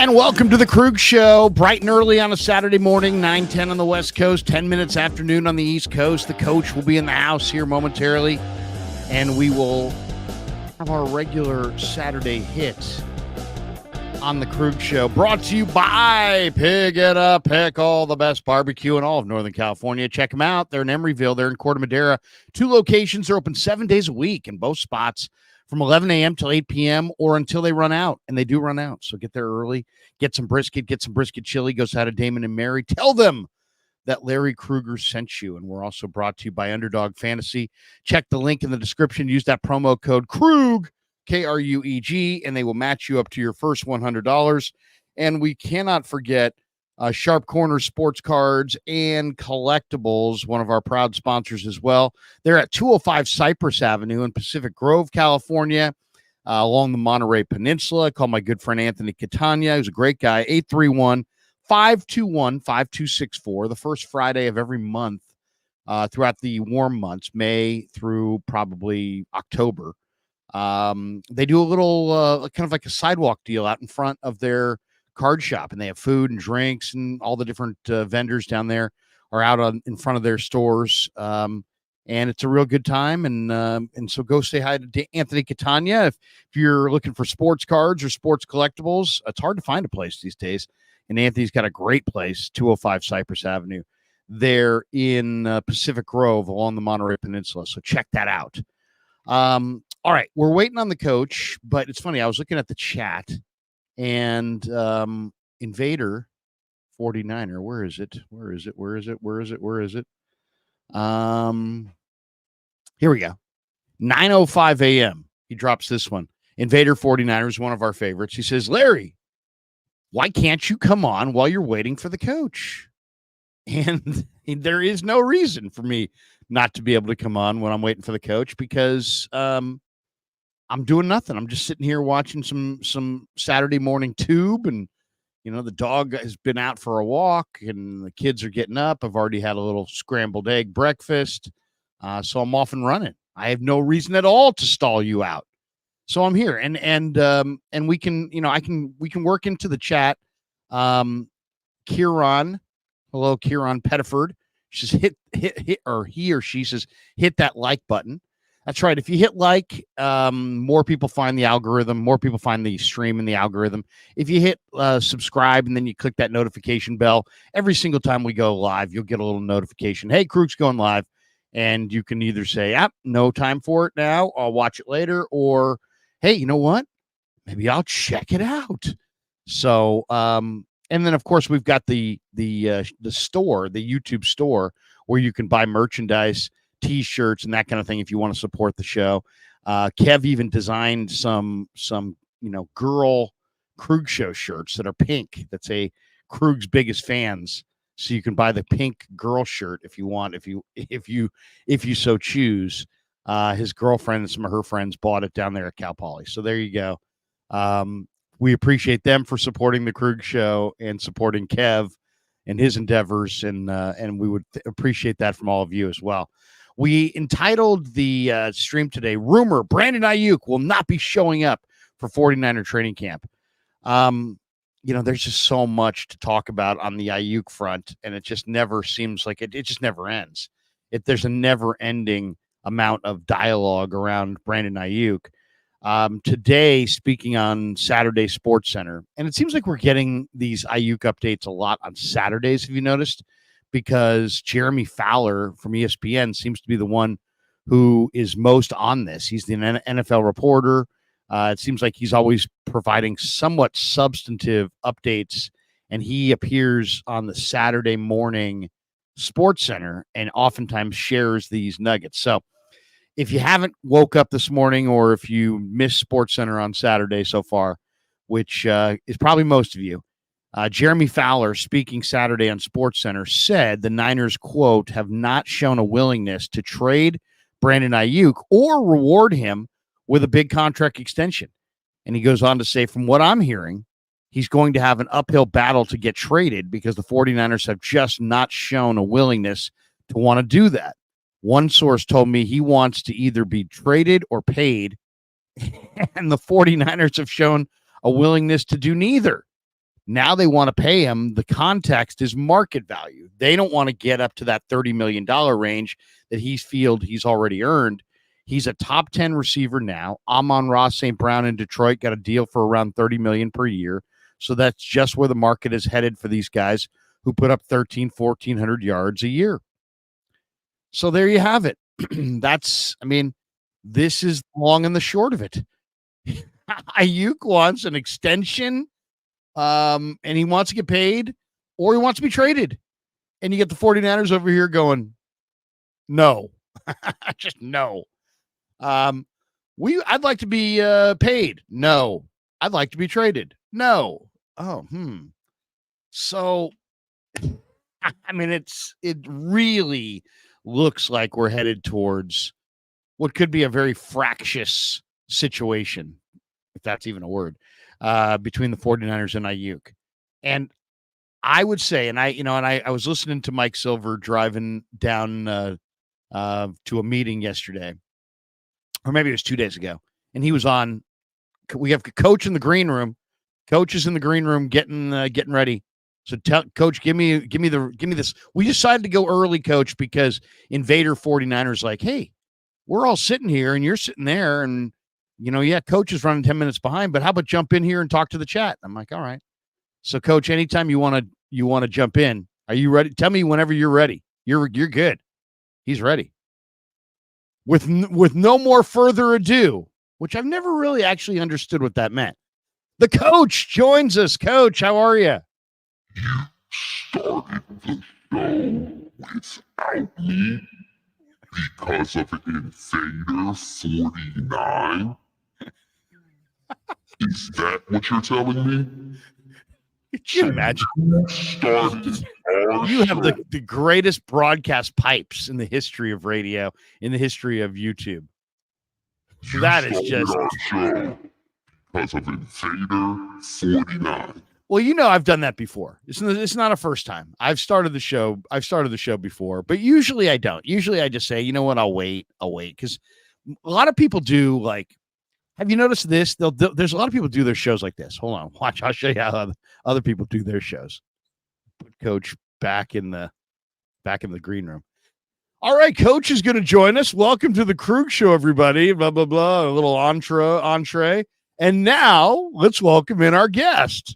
And welcome to the Krueger Show, bright and early on a Saturday morning, 9:10 on the West Coast, 10 minutes afternoon on the East Coast. The coach will be in the house here momentarily, and we will have our regular Saturday hit on the Krueger Show, brought to you by Pig It Up Pickle, the best barbecue in all of Northern California. Check them out. They're in Emeryville. They're in Corte Madera. 2 locations are open 7 days a week in both spots, from 11 a.m. till 8 p.m. or until they run out, and they do run out. So get there early, get some brisket chili, goes out to Damon and Mary. Tell them that Larry Krueger sent you, and we're also brought to you by Underdog Fantasy. Check the link in the description. Use that promo code KRUEG, K-R-U-E-G, and they will match you up to your first $100. And we cannot forget Sharp Corner Sports Cards and Collectibles, one of our proud sponsors as well. They're at 205 Cypress Avenue in Pacific Grove, California, along the Monterey Peninsula. I call my good friend Anthony Catania, who's a great guy, 831-521-5264, the first Friday of every month throughout the warm months, May through probably October. They do a little kind of like a sidewalk deal out in front of their card shop, and they have food and drinks, and all the different vendors down there are out in front of their stores. And it's a real good time. And so go say hi to Anthony Catania. If you're looking for sports cards or sports collectibles, it's hard to find a place these days. And Anthony's got a great place, 205 Cypress Avenue. They're in Pacific Grove along the Monterey Peninsula. So check that out. All right. We're waiting on the coach, but it's funny. I was looking at the chat, and Invader 49er, where is it? Here we go. 9:05 a.m. He drops this one. Invader 49er is one of our favorites. He says, Larry, why can't you come on while you're waiting for the coach? And there is no reason for me not to be able to come on when I'm waiting for the coach, because I'm doing nothing. I'm just sitting here watching some Saturday morning tube, and the dog has been out for a walk, and the kids are getting up. I've already had a little scrambled egg breakfast, so I'm off and running. I have no reason at all to stall you out, so I'm here, and we can we can work into the chat. Kieran, hello, Kieran Pettiford. She says hit, or he or she says hit that like button. That's right. If you hit like, more people find the algorithm, more people find the stream in the algorithm. If you hit subscribe and then you click that notification bell, every single time we go live, you'll get a little notification. Hey, Krueg's going live. And you can either say, no time for it now, I'll watch it later, or, hey, you know what? Maybe I'll check it out. So, and then, of course, we've got the store, the YouTube store, where you can buy merchandise, T-shirts, and that kind of thing if you want to support the show. Kev even designed some girl Krug Show shirts that are pink. That's a Krug's biggest fans. So you can buy the pink girl shirt if you want, if you so choose. His girlfriend and some of her friends bought it down there at Cal Poly. So there you go. We appreciate them for supporting the Krug Show and supporting Kev and his endeavors, and we would appreciate that from all of you as well. We entitled the stream today, Rumor Brandon Aiyuk will not be showing up for 49er training camp. There's just so much to talk about on the Aiyuk front, and it just never seems like it just never ends. There's a never-ending amount of dialogue around Brandon Aiyuk. Today, speaking on Saturday Sports Center, and it seems like we're getting these Aiyuk updates a lot on Saturdays, have you noticed? Because Jeremy Fowler from ESPN seems to be the one who is most on this. He's the NFL reporter. It seems like he's always providing somewhat substantive updates, and he appears on the Saturday morning Sports Center and oftentimes shares these nuggets. So if you haven't woke up this morning, or if you missed Sports Center on Saturday so far, which is probably most of you, Jeremy Fowler, speaking Saturday on Sports Center, said the Niners, quote, have not shown a willingness to trade Brandon Aiyuk or reward him with a big contract extension. And he goes on to say, from what I'm hearing, he's going to have an uphill battle to get traded because the 49ers have just not shown a willingness to want to do that. One source told me he wants to either be traded or paid, and the 49ers have shown a willingness to do neither. Now they want to pay him. The context is market value. They don't want to get up to that $30 million range that he's already earned. He's a top 10 receiver now. Amon-Ra St. Brown in Detroit got a deal for around $30 million per year. So that's just where the market is headed for these guys who put up 1,400 yards a year. So there you have it. This is long and the short of it. Aiyuk wants an extension, and he wants to get paid, or he wants to be traded. And you get the 49ers over here going, no. Just no. I'd like to be paid. No. I'd like to be traded. No. Oh, So, it really looks like we're headed towards what could be a very fractious situation, if that's even a word, between the 49ers and Aiyuk. And I would say, I was listening to Mike Silver driving down to a meeting yesterday, or maybe it was 2 days ago, and he was on. We have a coach in the green room. Coach is in the green room getting ready. So tell Coach, give me this. We decided to go early, Coach, because Invader 49ers like, hey, we're all sitting here and you're sitting there, and Coach is running 10 minutes behind, but how about jump in here and talk to the chat? I'm like, all right. So Coach, anytime you want to jump in, are you ready? Tell me whenever you're ready. You're good. He's ready. With no more further ado, which I've never really actually understood what that meant. The coach joins us. Coach, how are you? You started the show without me because of Invader 49? Is that what you're telling me? Could you imagine? You started our You have show. the greatest broadcast pipes in the history of radio, in the history of YouTube. You That is started just our show because of Invader 49. Well, I've done that before. It's not a first time. I've started the show before, but usually I don't. Usually I just say, you know what, I'll wait, because a lot of people do. Like, have you noticed this? There's a lot of people do their shows like this. Hold on, watch. I'll show you how other people do their shows. Put Coach back in the green room. All right, Coach is going to join us. Welcome to the Krueger Show, everybody. Blah blah blah. A little entree, and now let's welcome in our guest.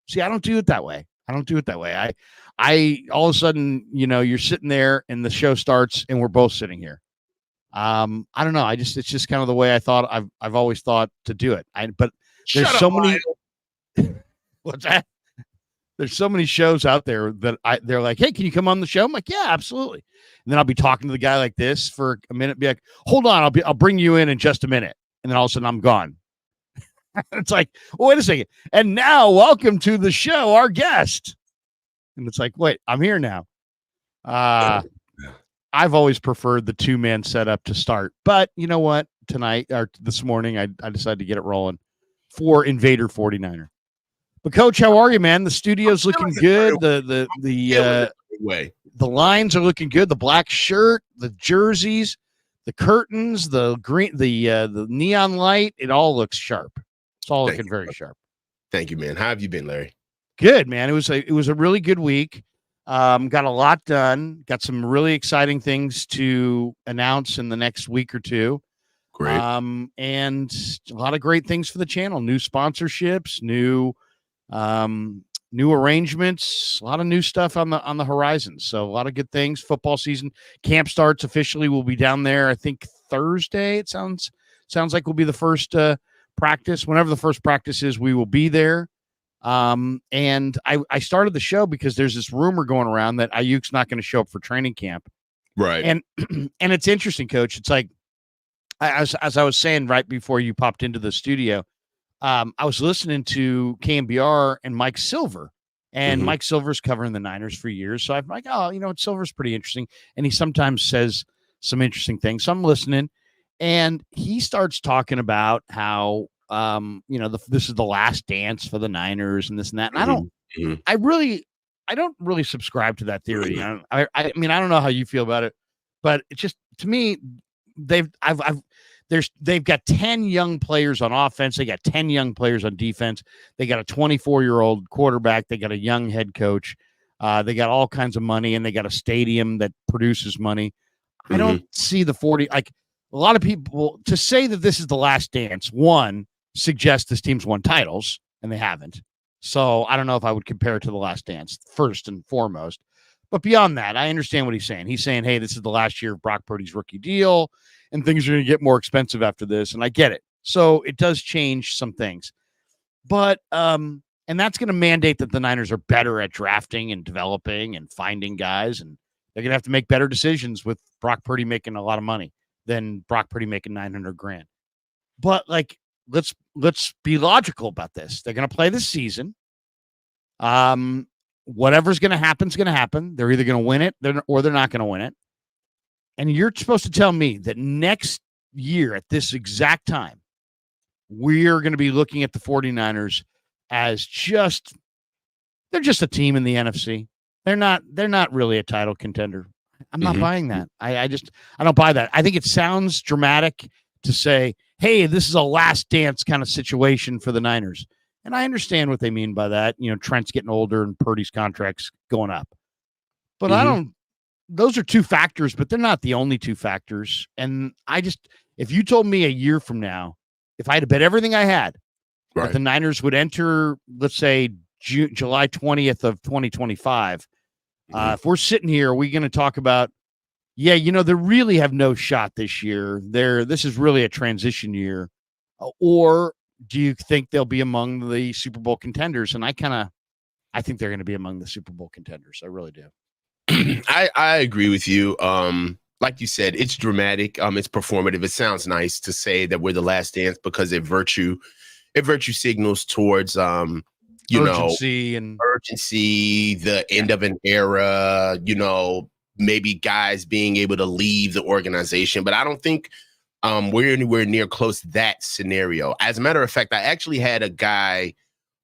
See, I don't do it that way. I all of a sudden, you're sitting there and the show starts and we're both sitting here. I don't know. It's just kind of the way I thought. I've always thought to do it. But there's so many. What's that? There's so many shows out there that they're like, hey, can you come on the show? I'm like, yeah, absolutely. And then I'll be talking to the guy like this for a minute, be like, hold on, I'll bring you in just a minute. And then all of a sudden I'm gone. It's like, well, wait a second. And now welcome to the show, our guest. And it's like, wait, I'm here now. I've always preferred the 2-man setup to start. But you know what? Tonight or this morning, I decided to get it rolling for Invader 49er. But Coach, how are you, man? The studio's looking good. The lines are looking good. The black shirt, the jerseys, the curtains, the green, the neon light, it all looks sharp. It's all looking very sharp. Thank you, man. How have you been, Larry? Good, man. It was a really good week. Got a lot done. Got some really exciting things to announce in the next week or two. Great. And a lot of great things for the channel. New sponsorships, new arrangements, a lot of new stuff on the horizon. So a lot of good things. Football season camp starts officially. We'll be down there, I think Thursday. It sounds like we'll be the first practice. Whenever the first practice is, we will be there. And I started the show because there's this rumor going around that Aiyuk's not going to show up for training camp. Right. And it's interesting, Coach. It's like, as I was saying right before you popped into the studio, I was listening to KMBR and Mike Silver, and Mike Silver's covering the Niners for years. So I'm like, oh, Silver's pretty interesting. And he sometimes says some interesting things. So I'm listening, and he starts talking about how, this is the last dance for the Niners and this and that. And I don't really subscribe to that theory. I mean, I don't know how you feel about it, but it's just, to me, they've got 10 young players on offense. They got 10 young players on defense. They got a 24-year-old quarterback. They got a young head coach. They got all kinds of money, and they got a stadium that produces money. I don't see the 40. Like a lot of people to say that this is the last dance. One suggests this team's won titles, and they haven't. So I don't know if I would compare it to the last dance first and foremost. But beyond that, I understand what he's saying. He's saying, hey, this is the last year of Brock Purdy's rookie deal, and things are going to get more expensive after this. And I get it. So it does change some things. But, and that's going to mandate that the Niners are better at drafting and developing and finding guys. And they're going to have to make better decisions with Brock Purdy making a lot of money than Brock Purdy making $900,000. But like, let's be logical about this. They're going to play this season. Whatever's going to happen is going to happen. They're either going to win it or they're not going to win it. And you're supposed to tell me that next year at this exact time, we're going to be looking at the 49ers as they're just a team in the NFC. They're not really a title contender. I'm not buying that. I don't buy that. I think it sounds dramatic to say, hey, this is a last dance kind of situation for the Niners. And I understand what they mean by that. You know, Trent's getting older and Purdy's contract's going up. But those are two factors, but they're not the only two factors. And if you told me a year from now, if I had to bet everything I had, that the Niners would enter, let's say, July 20th of 2025, if we're sitting here, are we going to talk about, they really have no shot this year. This is really a transition year. Or do you think they'll be among the Super Bowl contenders? And I think they're going to be among the Super Bowl contenders. I really do. I agree with you. Like you said, it's dramatic. It's performative. It sounds nice to say that we're the last dance because it virtue signals towards, urgency, the end of an era, maybe guys being able to leave the organization. But I don't think we're anywhere near close to that scenario. As a matter of fact, I actually had a guy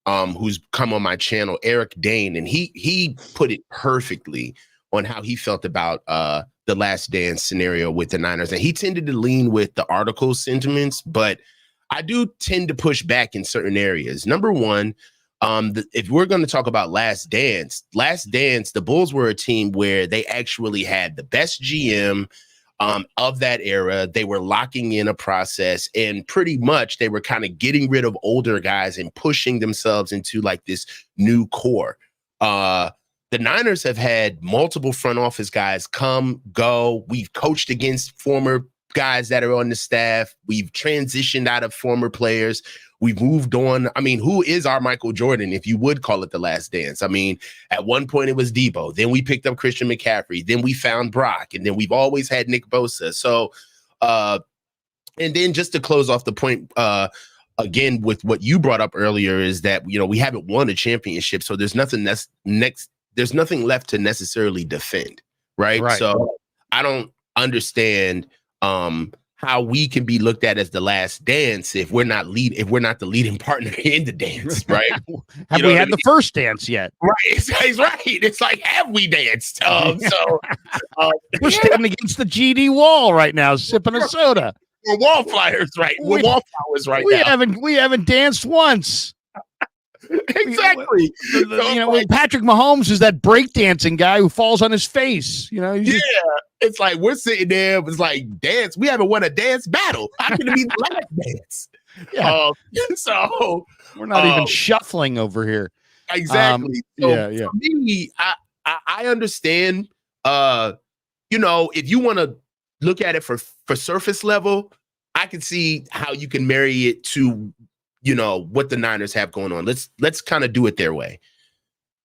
who's come on my channel, Eric Dane, and he put it perfectly on how he felt about the last dance scenario with the Niners. And he tended to lean with the article sentiments, but I do tend to push back in certain areas. Number one, if we're going to talk about last dance, the Bulls were a team where they actually had the best GM of that era. They were locking in a process, and pretty much they were kind of getting rid of older guys and pushing themselves into like this new core. The Niners have had multiple front office guys come, go. We've coached against former guys that are on the staff. We've transitioned out of former players. We've moved on. I mean, who is our Michael Jordan, if you would call it the last dance? I mean, at one point it was Debo. Then we picked up Christian McCaffrey. Then we found Brock. And then we've always had Nick Bosa. So, and then just to close off the point, again, with what you brought up earlier is that, we haven't won a championship. So there's nothing there's nothing left to necessarily defend. Right. So I don't understand how we can be looked at as the last dance if we're not the leading partner in the dance, right? Have we had the first dance yet? Right, it's right. It's like, have we danced? We're standing against the GD wall right now, sipping a soda. We're wallflowers, right? We're wallflowers right now. We haven't danced once. Exactly. Patrick Mahomes is that breakdancing guy who falls on his face. It's like we're sitting there. It's like dance. We haven't won a dance battle. How can it be the last dance? Yeah. So we're not even shuffling over here. Exactly. For me, I understand. If you want to look at it for surface level, I can see how you can marry it to what the Niners have going on. Let's kind of do it their way.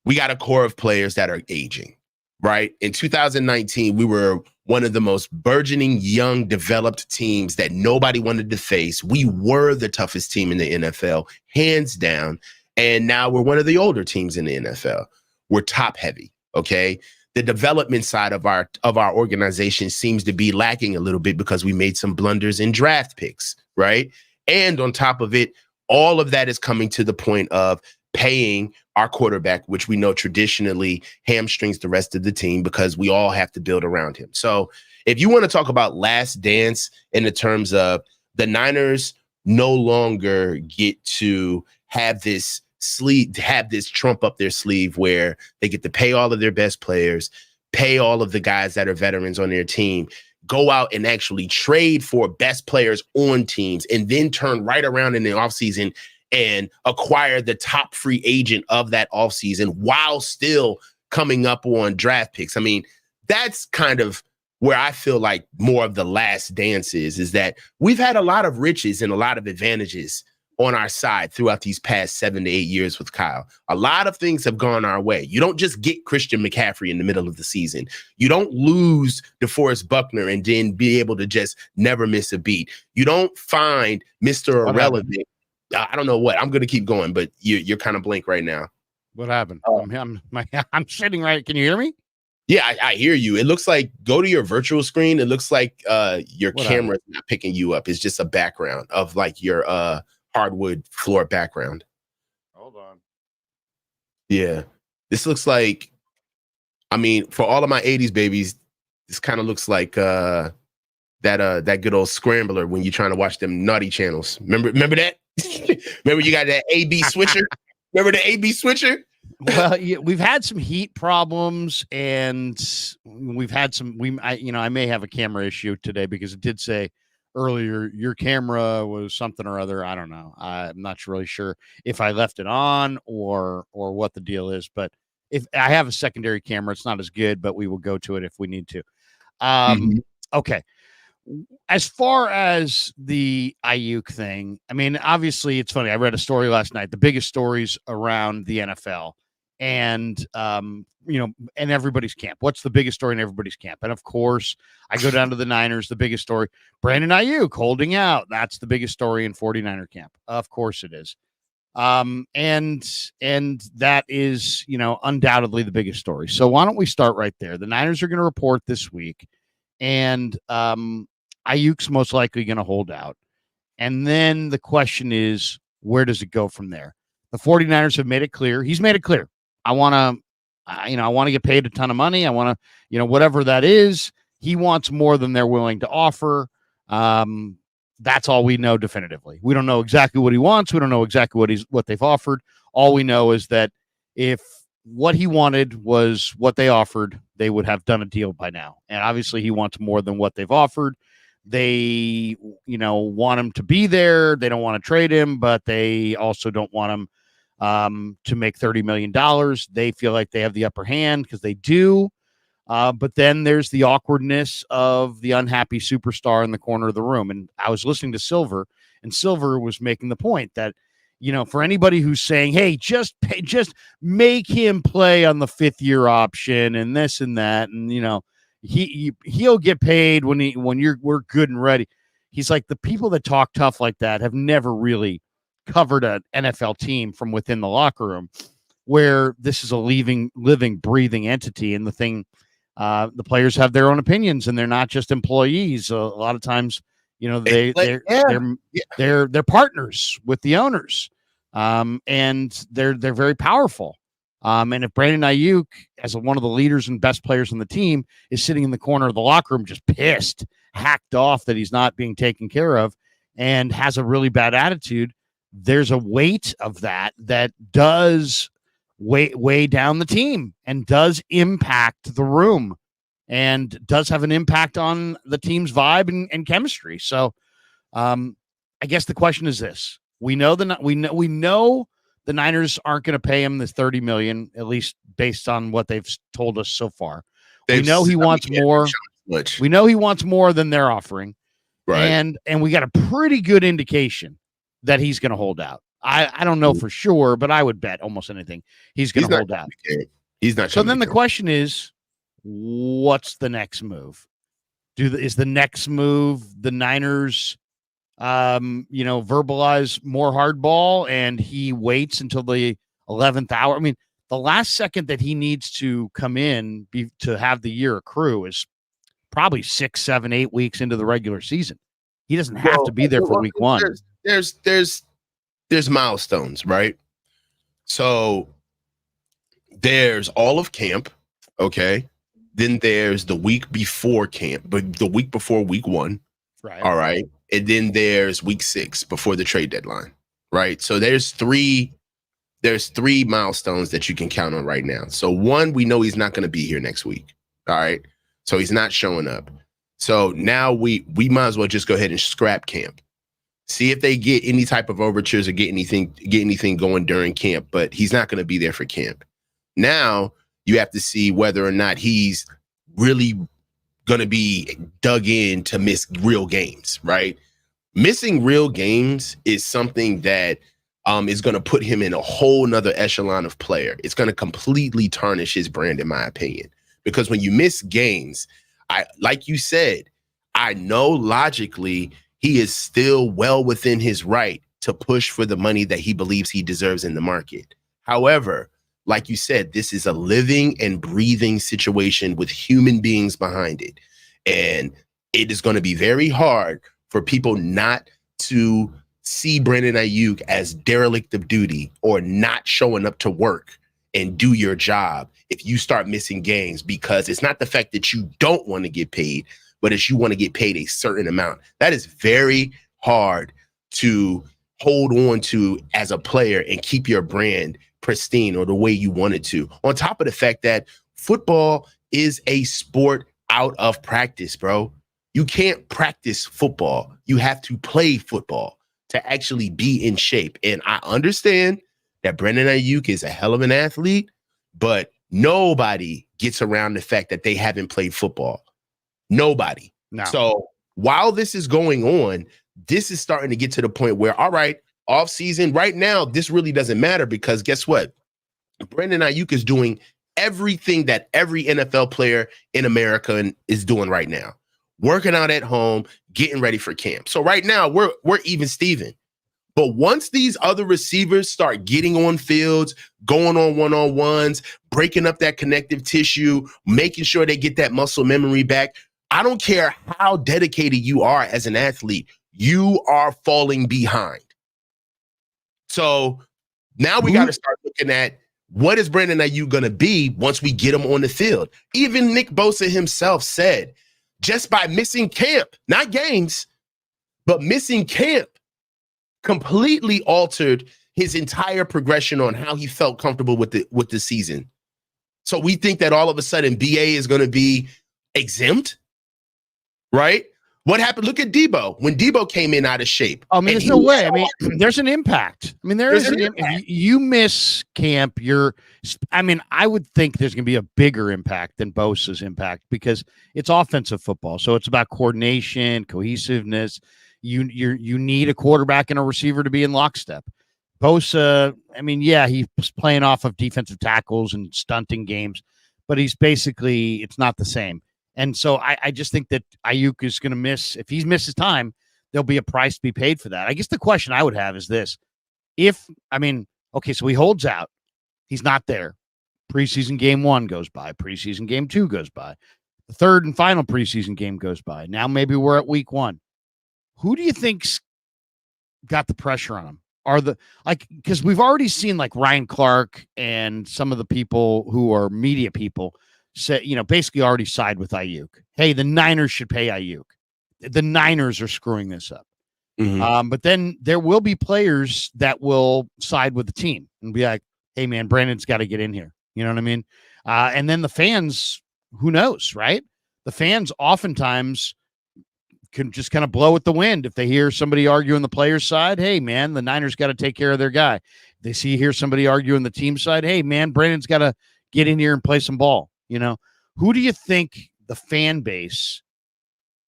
We got a core of players that are aging. Right. In 2019, we were one of the most burgeoning, young, developed teams that nobody wanted to face. We were the toughest team in the NFL, hands down. And now we're one of the older teams in the NFL. We're top heavy. OK, the development side of our organization seems to be lacking a little bit because we made some blunders in draft picks. Right. And on top of it, all of that is coming to the point of paying our quarterback, which we know traditionally hamstrings the rest of the team because we all have to build around him. So if you want to talk about last dance in the terms of the Niners no longer get to have this trump up their sleeve where they get to pay all of their best players, pay all of the guys that are veterans on their team, go out and actually trade for best players on teams, and then turn right around in the offseason and acquire the top free agent of that offseason while still coming up on draft picks. I mean, that's kind of where I feel like more of the last dance is that we've had a lot of riches and a lot of advantages on our side throughout these past 7 to 8 years with Kyle. A lot of things have gone our way. You don't just get Christian McCaffrey in the middle of the season. You don't lose DeForest Buckner and then be able to just never miss a beat. You don't find Mr. Irrelevant. I don't know what. I'm going to keep going, but you're kind of blank right now. What happened? I'm sitting right. Can you hear me? Yeah, I hear you. It looks like, go to your virtual screen. It looks like your camera's not picking you up. It's just a background of like your hardwood floor background. Hold on. Yeah. This looks like, I mean, for all of my 80s babies, this kind of looks like that good old scrambler when you're trying to watch them naughty channels. Remember that? Remember you got that AB switcher? Remember the AB switcher? Well, yeah, we've had some heat problems, and we've had some. I may have a camera issue today because it did say earlier your camera was something or other. I don't know. I'm not really sure if I left it on or what the deal is. But if I have a secondary camera, it's not as good, but we will go to it if we need to. Okay. As far as the Aiyuk thing, I mean, obviously it's funny. I read a story last night, the biggest stories around the NFL and, and everybody's camp. What's the biggest story in everybody's camp? And of course, I go down to the Niners, the biggest story, Brandon Aiyuk holding out. That's the biggest story in 49er camp. Of course it is. And that is, undoubtedly the biggest story. So why don't we start right there? The Niners are going to report this week, and, Aiyuk's most likely going to hold out. And then the question is, where does it go from there? The 49ers have made it clear. He's made it clear. I want to get paid a ton of money. I want to, whatever that is, he wants more than they're willing to offer. That's all we know definitively. We don't know exactly what he wants. We don't know exactly what they've offered. All we know is that if what he wanted was what they offered, they would have done a deal by now. And obviously he wants more than what they've offered. They, want him to be there. They don't want to trade him, but they also don't want him to make $30 million. They feel like they have the upper hand because they do. But then there's the awkwardness of the unhappy superstar in the corner of the room. And I was listening to Silver, and Silver was making the point that, for anybody who's saying, hey, just make him play on the 5th-year option and this and that, and, he'll get paid when we're good and ready. He's like, the people that talk tough like that have never really covered an NFL team from within the locker room, where this is a living, breathing entity. And the thing, the players have their own opinions, and they're not just employees. A lot of times, they're partners with the owners, and they're very powerful. And if Brandon Aiyuk, as one of the leaders and best players on the team, is sitting in the corner of the locker room just pissed, hacked off that he's not being taken care of, and has a really bad attitude, there's a weight of that does weigh down the team and does impact the room and does have an impact on the team's vibe and chemistry. So I guess the question is this. We know the Niners aren't going to pay him this $30 million, at least based on what they've told us so far. We know he wants more. We know he wants more than they're offering. Right. And we got a pretty good indication that he's going to hold out. I don't know for sure, but I would bet almost anything he's going to hold out. He's not. So then the question is, what's the next move? Is the next move the Niners verbalize more hardball and he waits until the 11th hour? I mean, the last second that he needs to come in to have the year accrue is probably 6, 7, 8 weeks into the regular season. He doesn't have to be there for week one. There's milestones, right? So there's all of camp. Okay. Then there's the week before camp, but the week before week one. Right. All right. and then there's week 6 before the trade deadline, right? So there's three milestones that you can count on right now. So one, we know he's not going to be here next week. All right. So he's not showing up. So now we might as well just go ahead and scrap camp. See if they get any type of overtures or get anything going during camp, but he's not going to be there for camp. Now you have to see whether or not he's really going to be dug in to miss real games, right? Missing real games is something that is going to put him in a whole nother echelon of player. It's going to completely tarnish his brand, in my opinion, because when you miss games, like you said, I know logically he is still well within his right to push for the money that he believes he deserves in the market. However, like you said, this is a living and breathing situation with human beings behind it. And it is going to be very hard for people not to see Brandon Aiyuk as derelict of duty or not showing up to work and do your job if you start missing games, because it's not the fact that you don't want to get paid, but it's you want to get paid a certain amount. That is very hard to hold on to as a player and keep your brand pristine or the way you want it to. On top of the fact that football is a sport out of practice, bro. You can't practice football. You have to play football to actually be in shape. And I understand that Brandon Aiyuk is a hell of an athlete, but nobody gets around the fact that they haven't played football. Nobody. No. So while this is going on, this is starting to get to the point where, all right, off season right now, this really doesn't matter, because guess what? Brandon Aiyuk is doing everything that every NFL player in America is doing right now. Working out at home, getting ready for camp. So right now we're even Steven. But once these other receivers start getting on fields, going on one-on-ones, breaking up that connective tissue, making sure they get that muscle memory back, I don't care how dedicated you are as an athlete, you are falling behind. So now we got to start looking at what is Brandon Aiyuk going to be once we get him on the field. Even Nick Bosa himself said, just by missing camp, not games, but missing camp, completely altered his entire progression on how he felt comfortable with the season. So we think that all of a sudden BA is going to be exempt, right? What happened? Look at Debo. When Debo came in out of shape. I mean, there's no way. I mean, there's an impact. I mean, there's an impact. If you miss camp, I would think there's going to be a bigger impact than Bosa's impact, because it's offensive football. So it's about coordination, cohesiveness. You need a quarterback and a receiver to be in lockstep. Bosa, I mean, yeah, he was playing off of defensive tackles and stunting games, but it's not the same. And so I just think that Aiyuk is going to miss. If he misses time, there'll be a price to be paid for that. I guess the question I would have is this. So he holds out. He's not there. Preseason game 1 goes by. Preseason game 2 goes by. The third and final preseason game goes by. Now maybe we're at week 1. Who do you think's got the pressure on him? Because we've already seen like Ryan Clark and some of the people who are media people say, basically already side with Aiyuk. Hey, the Niners should pay Aiyuk. The Niners are screwing this up. Mm-hmm. But then there will be players that will side with the team and be like, hey, man, Brandon's got to get in here. You know what I mean? And then the fans, who knows, right? The fans oftentimes can just kind of blow with the wind. If they hear somebody arguing the player's side, hey, man, the Niners got to take care of their guy. If they hear somebody arguing the team side, hey, man, Brandon's got to get in here and play some ball. Who do you think the fan base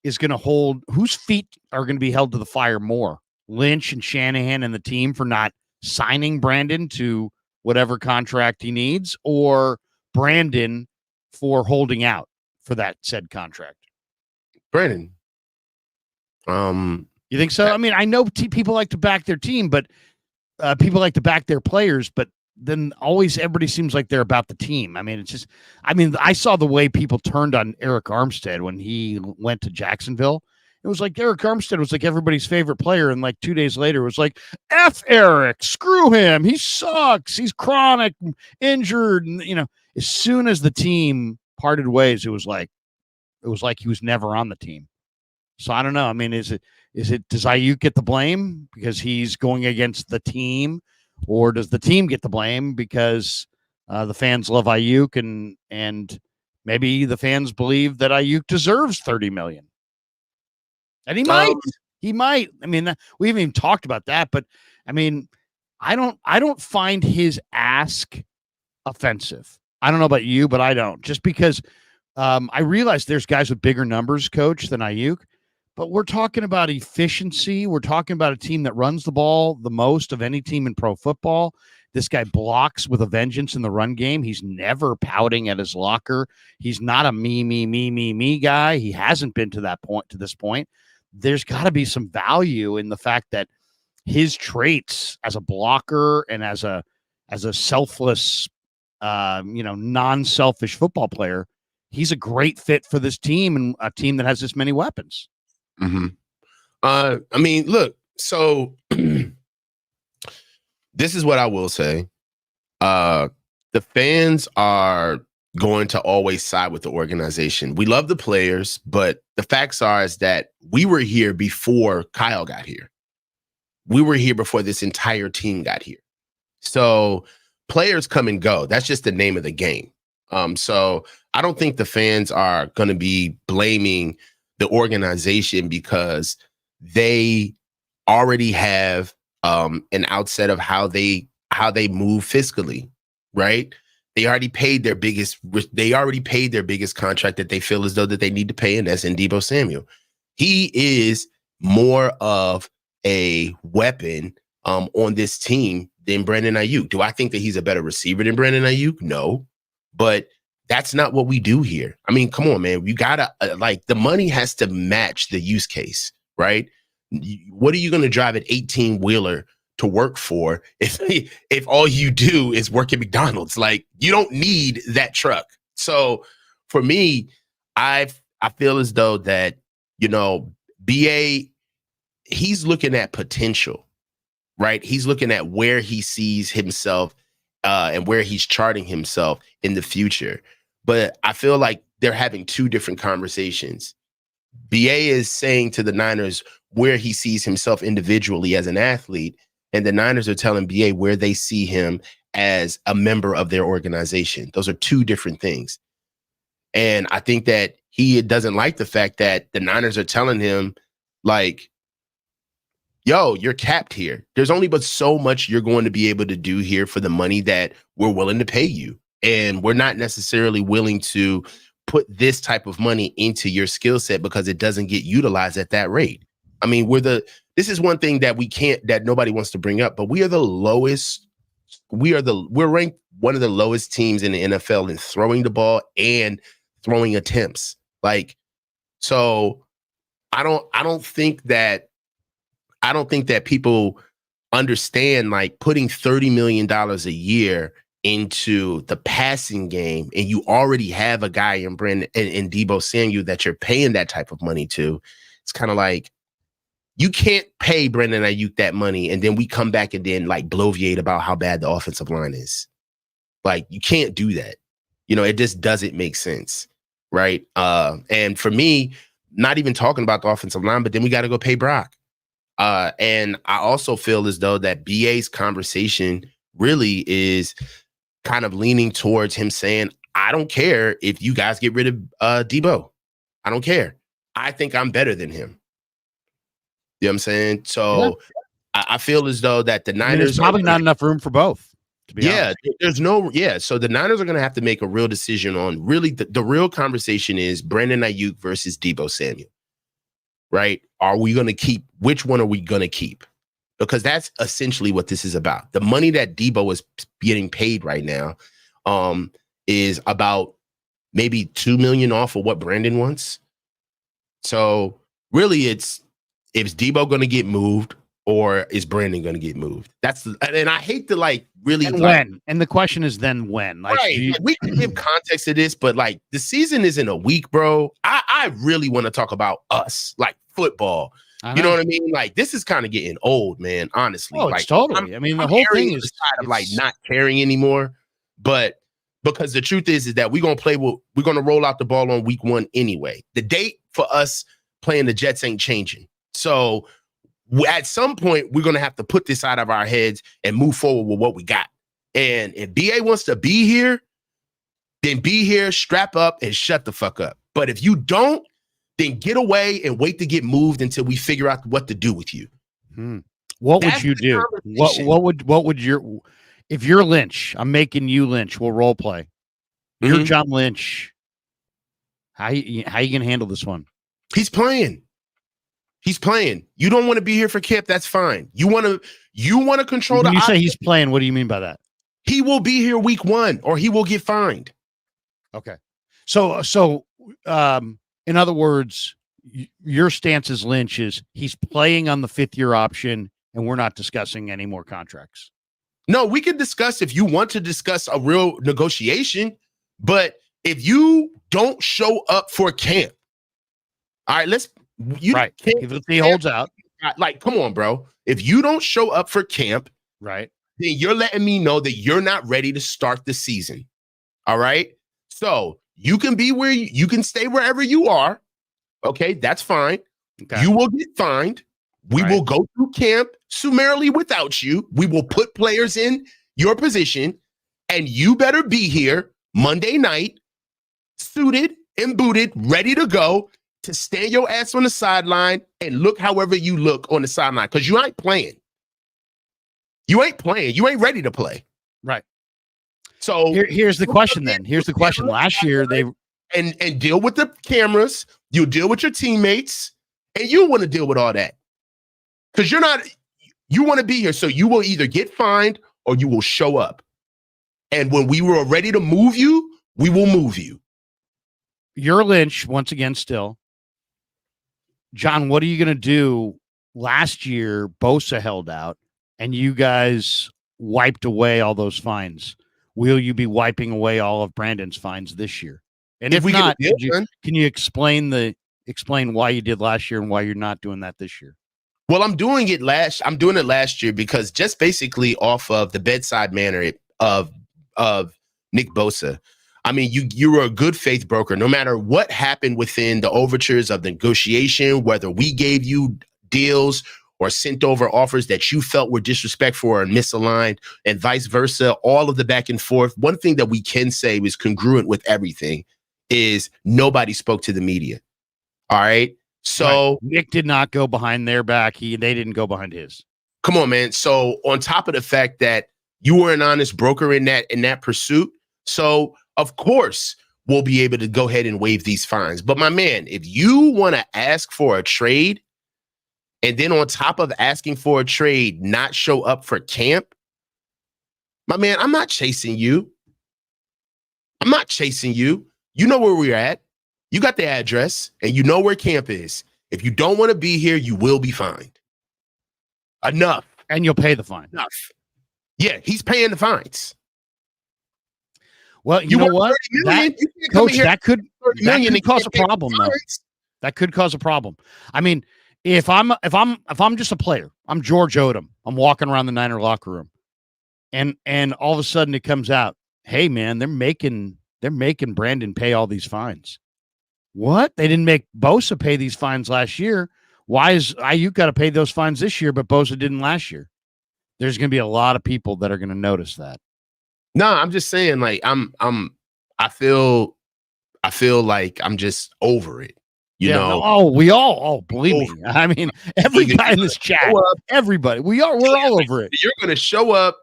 is going to hold? Whose feet are going to be held to the fire more? Lynch and Shanahan and the team for not signing Brandon to whatever contract he needs, or Brandon for holding out for that said contract? Brandon. You think so? I mean, I know people like to back their team, but people like to back their players, but then always everybody seems like they're about the team. I mean, I saw the way people turned on Eric Armstead when he went to Jacksonville. It was like Eric Armstead was like everybody's favorite player. And like 2 days later, it was like, F Eric, screw him. He sucks. He's chronic, injured. And, as soon as the team parted ways, it was like he was never on the team. So I don't know. I mean, is it does Aiyuk get the blame because he's going against the team, or does the team get the blame because the fans love Aiyuk and maybe the fans believe that Aiyuk deserves $30 million, and he might. He might. I mean, we haven't even talked about that, but I mean, I don't find his ask offensive. I don't know about you, but I don't. Just because I realize there's guys with bigger numbers, coach, than Aiyuk, but we're talking about efficiency. We're talking about a team that runs the ball the most of any team in pro football. This guy blocks with a vengeance in the run game. He's never pouting at his locker. He's not a me guy. He hasn't been to this point. There's got to be some value in the fact that his traits as a blocker and as a selfless, non-selfish football player, he's a great fit for this team and a team that has this many weapons. Mm-hmm. I mean, look, so this is what I will say. The fans are going to always side with the organization. We love the players, but the facts are is that we were here before Kyle got here. We were here before this entire team got here. So players come and go. That's just the name of the game. So I don't think the fans are going to be blaming the organization because they already have an outset of how they move fiscally, right? They already paid their biggest contract that they feel as though that they need to pay, and that's in Deebo Samuel. He is more of a weapon on this team than Brandon Aiyuk. Do I think that he's a better receiver than Brandon Aiyuk? No, but that's not what we do here. I mean, come on, man. You gotta the money has to match the use case, right? What are you going to drive an 18-wheeler to work for if all you do is work at McDonald's? Like, you don't need that truck. So for me, I feel as though that, BA, he's looking at potential, right? He's looking at where he sees himself and where he's charting himself in the future. But I feel like they're having two different conversations. BA is saying to the Niners where he sees himself individually as an athlete, and the Niners are telling BA where they see him as a member of their organization. Those are two different things. And I think that he doesn't like the fact that the Niners are telling him, like, yo, you're capped here. There's only but so much you're going to be able to do here for the money that we're willing to pay you. And we're not necessarily willing to put this type of money into your skill set because it doesn't get utilized at that rate. I mean, this is one thing that that nobody wants to bring up, but we are the lowest. We're ranked one of the lowest teams in the NFL in throwing the ball and throwing attempts. Like, so I don't think that people understand, like, putting $30 million a year into the passing game, and you already have a guy in Brandon and Deebo Samuel that you're paying that type of money to. It's kind of like, you can't pay Brandon Aiyuk that money and then we come back and then like bloviate about how bad the offensive line is. Like, you can't do that. It just doesn't make sense, right? And for me, not even talking about the offensive line, but then we got to go pay Brock. And I also feel as though that BA's conversation really is kind of leaning towards him saying, I don't care if you guys get rid of Deebo. I don't care. I think I'm better than him. You know what I'm saying? So yeah. I feel as though that the Niners there's probably not enough room for both. To be honest. So the Niners are going to have to make a real decision on really the real conversation is Brandon Aiyuk versus Deebo Samuel, right? Are we going to keep, which one are we going to keep? Because that's essentially what this is about. The money that Deebo is getting paid right now is about maybe $2 million off of what Brandon wants. So really is Deebo going to get moved or is Brandon going to get moved? And I hate to really. And when? And the question is then when? Right. We can give context to this, but the season isn't a week, bro. I really want to talk about us, football. You know what I mean? This is kind of getting old, man, honestly. Oh, it's totally. The whole thing is kind of not caring anymore. But because the truth is that we're going to roll out the ball on week 1 anyway. The date for us playing the Jets ain't changing. So at some point, we're going to have to put this out of our heads and move forward with what we got. And if BA wants to be here, then be here, strap up, and shut the fuck up. But if you don't, then get away and wait to get moved until we figure out what to do with you. What would you do? What would your, if you're Lynch, I'm making you Lynch, we'll role play. You're John Lynch. How you gonna handle this one? He's playing. You don't want to be here for camp. That's fine. You want to control when the. You say he's playing. What do you mean by that? He will be here week 1, or he will get fined. Okay. So, in other words, your stance as Lynch is he's playing on the 5th-year option, and we're not discussing any more contracts. No, we can discuss if you want to discuss a real negotiation, but if you don't show up for camp, all right, if he holds out, like, come on, bro. If you don't show up for camp, right, then you're letting me know that you're not ready to start the season. All right. So you can be where you can stay wherever you are. Okay, that's fine. Okay. You will get fined. We will go through camp summarily without you. We will put players in your position, and you better be here Monday night, suited and booted, ready to go, to stand your ass on the sideline and look however you look on the sideline, because you ain't playing. You ain't playing. You ain't ready to play. Right. So here's the question then. Here's the question. Last year, they and deal with the cameras. You'll deal with your teammates, and you want to deal with all that. Because you want to be here. So you will either get fined or you will show up. And when we were ready to move you, we will move you. You're Lynch, once again, still. John, what are you going to do? Last year, Bosa held out, and you guys wiped away all those fines. Will you be wiping away all of Brandon's fines this year? And if not, can you explain why you did last year and why you're not doing that this year? Well, I'm doing it last year because just basically off of the bedside manner of Nick Bosa. I mean, you were a good faith broker. No matter what happened within the overtures of the negotiation, whether we gave you deals or sent over offers that you felt were disrespectful or misaligned, and vice versa, all of the back and forth. One thing that we can say was congruent with everything is nobody spoke to the media. All right. So Nick did not go behind their back. They didn't go behind his. Come on, man. So on top of the fact that you were an honest broker in that pursuit, so of course we'll be able to go ahead and waive these fines. But my man, if you want to ask for a trade, and then on top of asking for a trade, not show up for camp, my man, I'm not chasing you. You know where we're at. You got the address, and you know where camp is. If you don't want to be here, you will be fined. Enough. And you'll pay the fine. Enough. Yeah, he's paying the fines. Well, you know what? Coach, that could cause a problem, though. That could cause a problem. I mean, if I'm just a player, I'm George Odom. I'm walking around the Niner locker room, and all of a sudden it comes out, hey man, they're making Brandon pay all these fines. What? They didn't make Bosa pay these fines last year. Why is Aiyuk got to pay those fines this year, but Bosa didn't last year? There's going to be a lot of people that are going to notice that. No, I'm just saying, like, I feel like I'm just over it. You know? Believe me. I mean, every guy in this chat, everybody, we're all over it. You're going to show up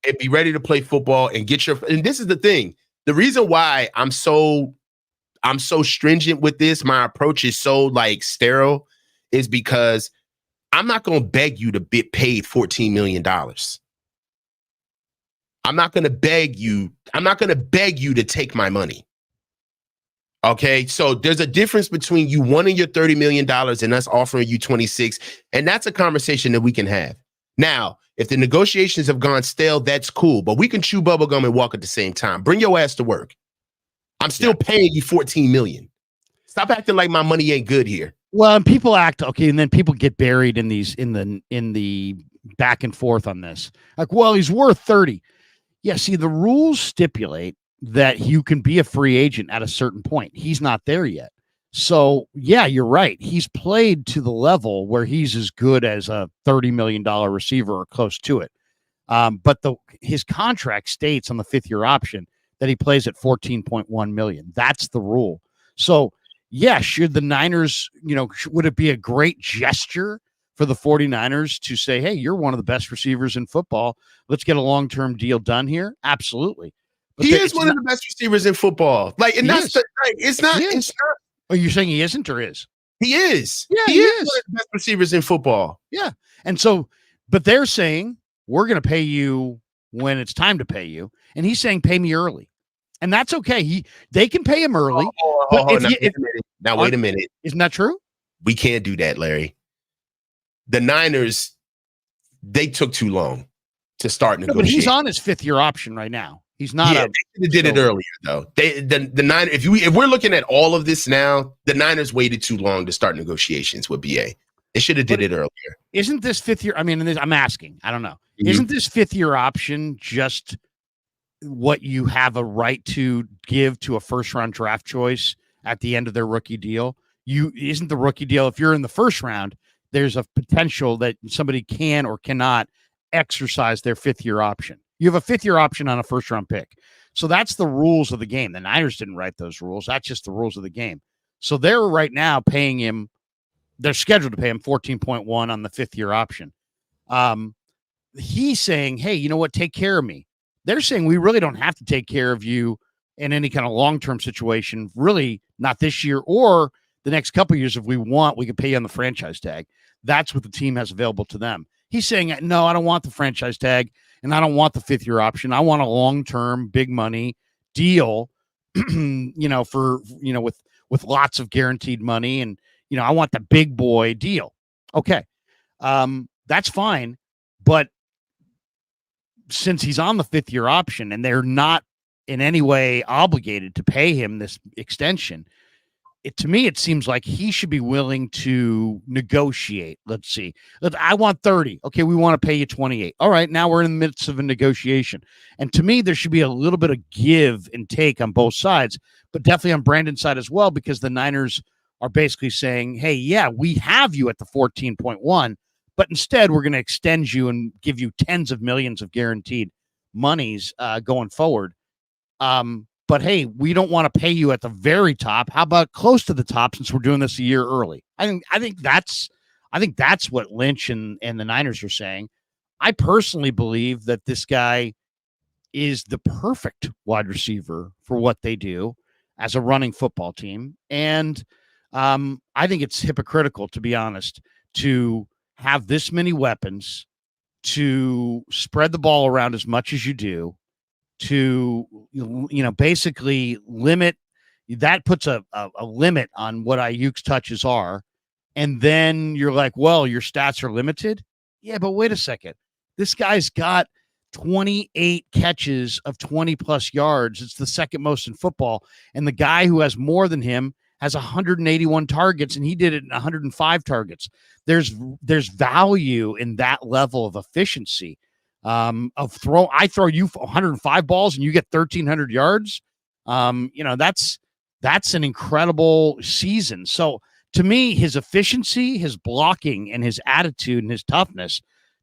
and be ready to play football and and this is the thing. The reason why I'm so stringent with this, my approach is so like sterile, is because I'm not going to beg you to get paid $14 million. I'm not going to beg you to take my money. Okay, so there's a difference between you wanting your $30 million and us offering you 26, and that's a conversation that we can have. Now, if the negotiations have gone stale, that's cool, but we can chew bubblegum and walk at the same time. Bring your ass to work. I'm still paying you $14 million. Stop acting like my money ain't good here. Well, and people act okay, and then people get buried in the back and forth on this. Like, well, he's worth 30. Yeah, see, the rules stipulate that you can be a free agent at a certain point. He's not there yet. So, yeah, you're right. He's played to the level where he's as good as a $30 million receiver or close to it. But his contract states on the 5th-year option that he plays at $14.1 million. That's the rule. So, yeah, should the Niners, would it be a great gesture for the 49ers to say, hey, you're one of the best receivers in football. Let's get a long-term deal done here? Absolutely. But he is one of the best receivers in football. It's not. Oh, you're saying he isn't or is? He is. Yeah, he is one of the best receivers in football. Yeah. And so, but they're saying, we're going to pay you when it's time to pay you. And he's saying, pay me early. And that's okay. They can pay him early. Wait a minute. Isn't that true? We can't do that, Larry. The Niners, they took too long to start negotiating. But he's on his 5th-year option right now. He's not. They did it earlier though. The Niners. If we're looking at all of this now, the Niners waited too long to start negotiations with BA. They should have did it earlier. Isn't this 5th-year? I mean, I'm asking. I don't know. Mm-hmm. Isn't this 5th-year option just what you have a right to give to a first-round draft choice at the end of their rookie deal? Isn't the rookie deal, if you're in the first round, there's a potential that somebody can or cannot exercise their 5th-year option. You have a 5th-year option on a first-round pick. So that's the rules of the game. The Niners didn't write those rules. That's just the rules of the game. So they're right now paying him. They're scheduled to pay him 14.1 on the 5th-year option. He's saying, hey, you know what? Take care of me. They're saying we really don't have to take care of you in any kind of long-term situation, really not this year or the next couple of years. If we want, we can pay you on the franchise tag. That's what the team has available to them. He's saying, no, I don't want the franchise tag. And I don't want the 5th-year option. I want a long-term, big money deal, with lots of guaranteed money. And, I want the big boy deal. Okay. That's fine. But since he's on the 5th-year option and they're not in any way obligated to pay him this extension, to me, it seems like he should be willing to negotiate. Let's see. I want 30. Okay, we want to pay you 28. All right, now we're in the midst of a negotiation. And to me, there should be a little bit of give and take on both sides, but definitely on Brandon's side as well, because the Niners are basically saying, hey, yeah, we have you at the 14.1, but instead we're going to extend you and give you tens of millions of guaranteed monies going forward. But hey, we don't want to pay you at the very top. How about close to the top since we're doing this a year early? I think that's what Lynch and the Niners are saying. I personally believe that this guy is the perfect wide receiver for what they do as a running football team. And I think it's hypocritical, to be honest, to have this many weapons, to spread the ball around as much as you do, to basically limit. That puts a limit on what Aiyuk's touches are, and then you're like, well, your stats are limited. Yeah, but wait a second, this guy's got 28 catches of 20 plus yards. It's the second most in football, and the guy who has more than him has 181 targets, and he did it in 105 targets. There's value in that level of efficiency. I throw you 105 balls and you get 1,300 yards. That's an incredible season. So to me, his efficiency, his blocking, and his attitude and his toughness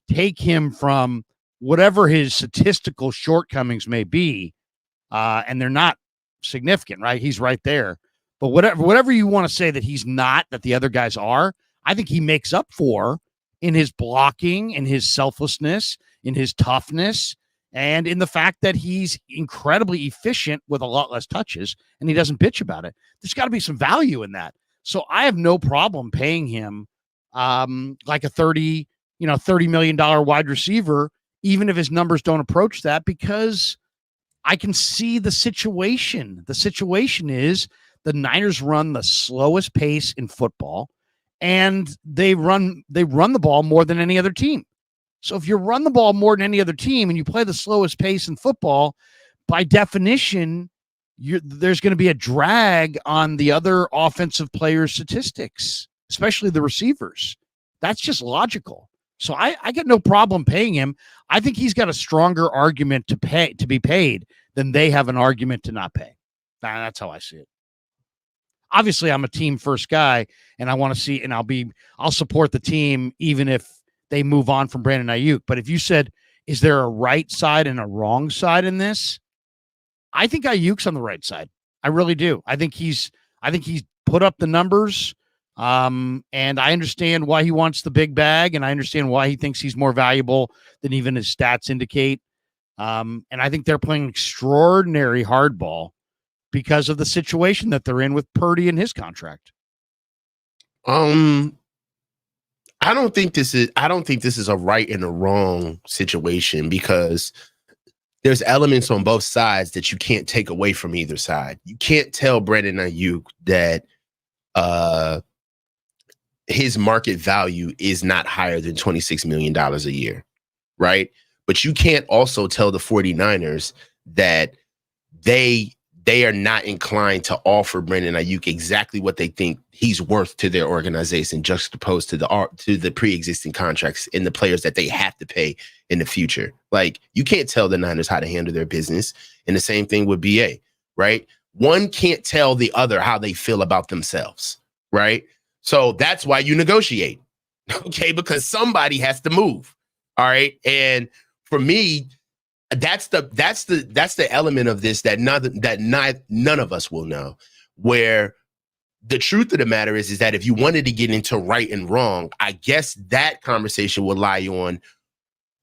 take him from whatever his statistical shortcomings may be. And they're not significant, right? He's right there. But whatever you want to say that he's not, that the other guys are, I think he makes up for in his blocking, in his selflessness, in his toughness, and in the fact that he's incredibly efficient with a lot less touches, and he doesn't bitch about it. There's got to be some value in that. So I have no problem paying him like a $30 million wide receiver, even if his numbers don't approach that, because I can see the situation. The situation is the Niners run the slowest pace in football, and they run the ball more than any other team. So if you run the ball more than any other team and you play the slowest pace in football, by definition, there's going to be a drag on the other offensive players' statistics, especially the receivers. That's just logical. So I get no problem paying him. I think he's got a stronger argument to be paid than they have an argument to not pay. That's how I see it. Obviously, I'm a team first guy, and I want to see, and I'll support the team even if they move on from Brandon Aiyuk. But if you said, is there a right side and a wrong side in this? I think Aiyuk's on the right side. I really do. I think he's put up the numbers. And I understand why he wants the big bag, and I understand why he thinks he's more valuable than even his stats indicate. And I think they're playing extraordinary hardball because of the situation that they're in with Purdy and his contract. I don't think this is a right and a wrong situation, because there's elements on both sides that you can't take away from either side. You can't tell Brandon Aiyuk that his market value is not higher than $26 million a year, right? But you can't also tell the 49ers that they are not inclined to offer Brandon Aiyuk exactly what they think he's worth to their organization, juxtaposed to the pre-existing contracts and the players that they have to pay in the future. Like, you can't tell the Niners how to handle their business. And the same thing with BA, right? One can't tell the other how they feel about themselves, right? So that's why you negotiate, okay? Because somebody has to move, all right? And for me, that's the element of this that none of us will know. Where the truth of the matter is that if you wanted to get into right and wrong, I guess that conversation would lie on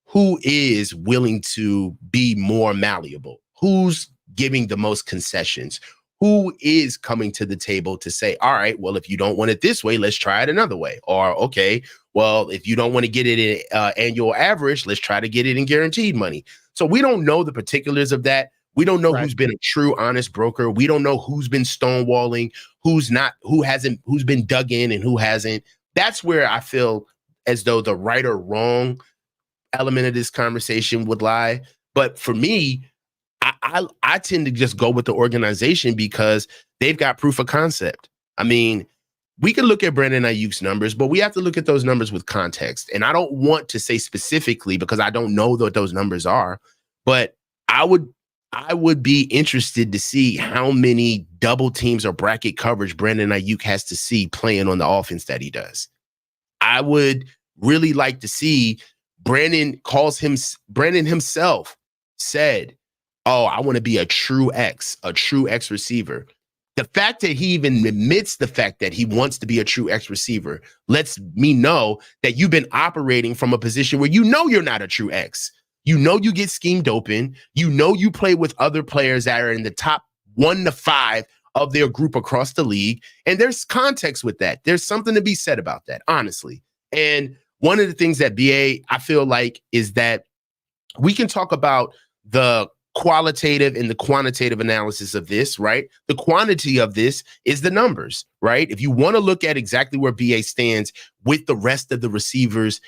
who is willing to be more malleable, who's giving the most concessions, who is coming to the table to say, all right, well, if you don't want it this way, let's try it another way. Or, okay, well, if you don't want to get it in annual average, let's try to get it in guaranteed money. So we don't know the particulars of that. We don't know who's been a true honest broker. We don't know who's been stonewalling, who's been dug in and who hasn't. That's where I feel as though the right or wrong element of this conversation would lie. But for me, I tend to just go with the organization because they've got proof of concept. I mean, we can look at Brandon Aiyuk's numbers, but we have to look at those numbers with context. And I don't want to say specifically because I don't know what those numbers are, but I would be interested to see how many double teams or bracket coverage Brandon Aiyuk has to see playing on the offense that he does. I would really like to see Brandon himself said, oh, I want to be a true X receiver. The fact that he even admits the fact that he wants to be a true X receiver lets me know that you've been operating from a position where you know you're not a true X. You know you get schemed open. You know you play with other players that are in the top 1 to 5 of their group across the league. And there's context with that. There's something to be said about that, honestly. And one of the things that BA, I feel like, is that we can talk about the qualitative and the quantitative analysis of this, right? The quantity of this is the numbers, right? If you want to look at exactly where BA stands with the rest of the receivers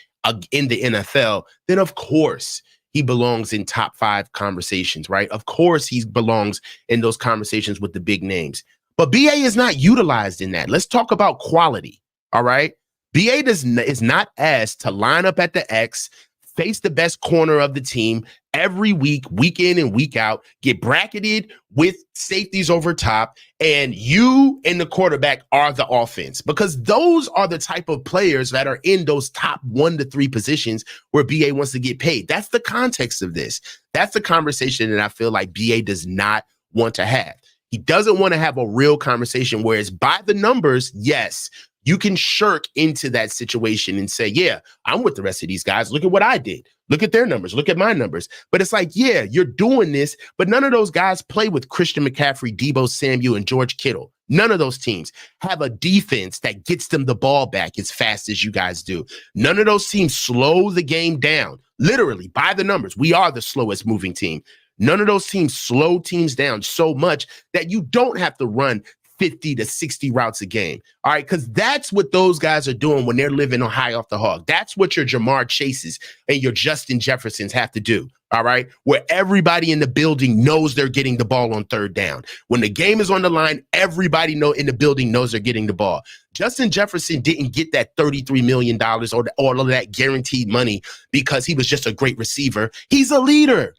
in the NFL, then of course he belongs in top 5 conversations, right? Of course he belongs in those conversations with the big names. But BA is not utilized in that. Let's talk about quality, all right? BA is not asked to line up at the X, face the best corner of the team every week, week in and week out, get bracketed with safeties over top, and you and the quarterback are the offense. Because those are the type of players that are in those top 1 to 3 positions where BA wants to get paid. That's the context of this. That's the conversation that I feel like BA does not want to have. He doesn't want to have a real conversation where it's by the numbers. Yes, you can shirk into that situation and say, yeah, I'm with the rest of these guys. Look at what I did. Look at their numbers. Look at my numbers. But it's like, yeah, you're doing this, but none of those guys play with Christian McCaffrey, Deebo Samuel, and George Kittle. None of those teams have a defense that gets them the ball back as fast as you guys do. None of those teams slow the game down. Literally, by the numbers, we are the slowest moving team. None of those teams slow teams down so much that you don't have to run 50 to 60 routes a game. All right. Because that's what those guys are doing when they're living on high off the hog. That's what your Jamar Chases and your Justin Jeffersons have to do. All right. Where everybody in the building knows they're getting the ball on 3rd down. When the game is on the line, everybody in the building knows they're getting the ball. Justin Jefferson didn't get that $33 million or all of that guaranteed money because he was just a great receiver. He's a leader.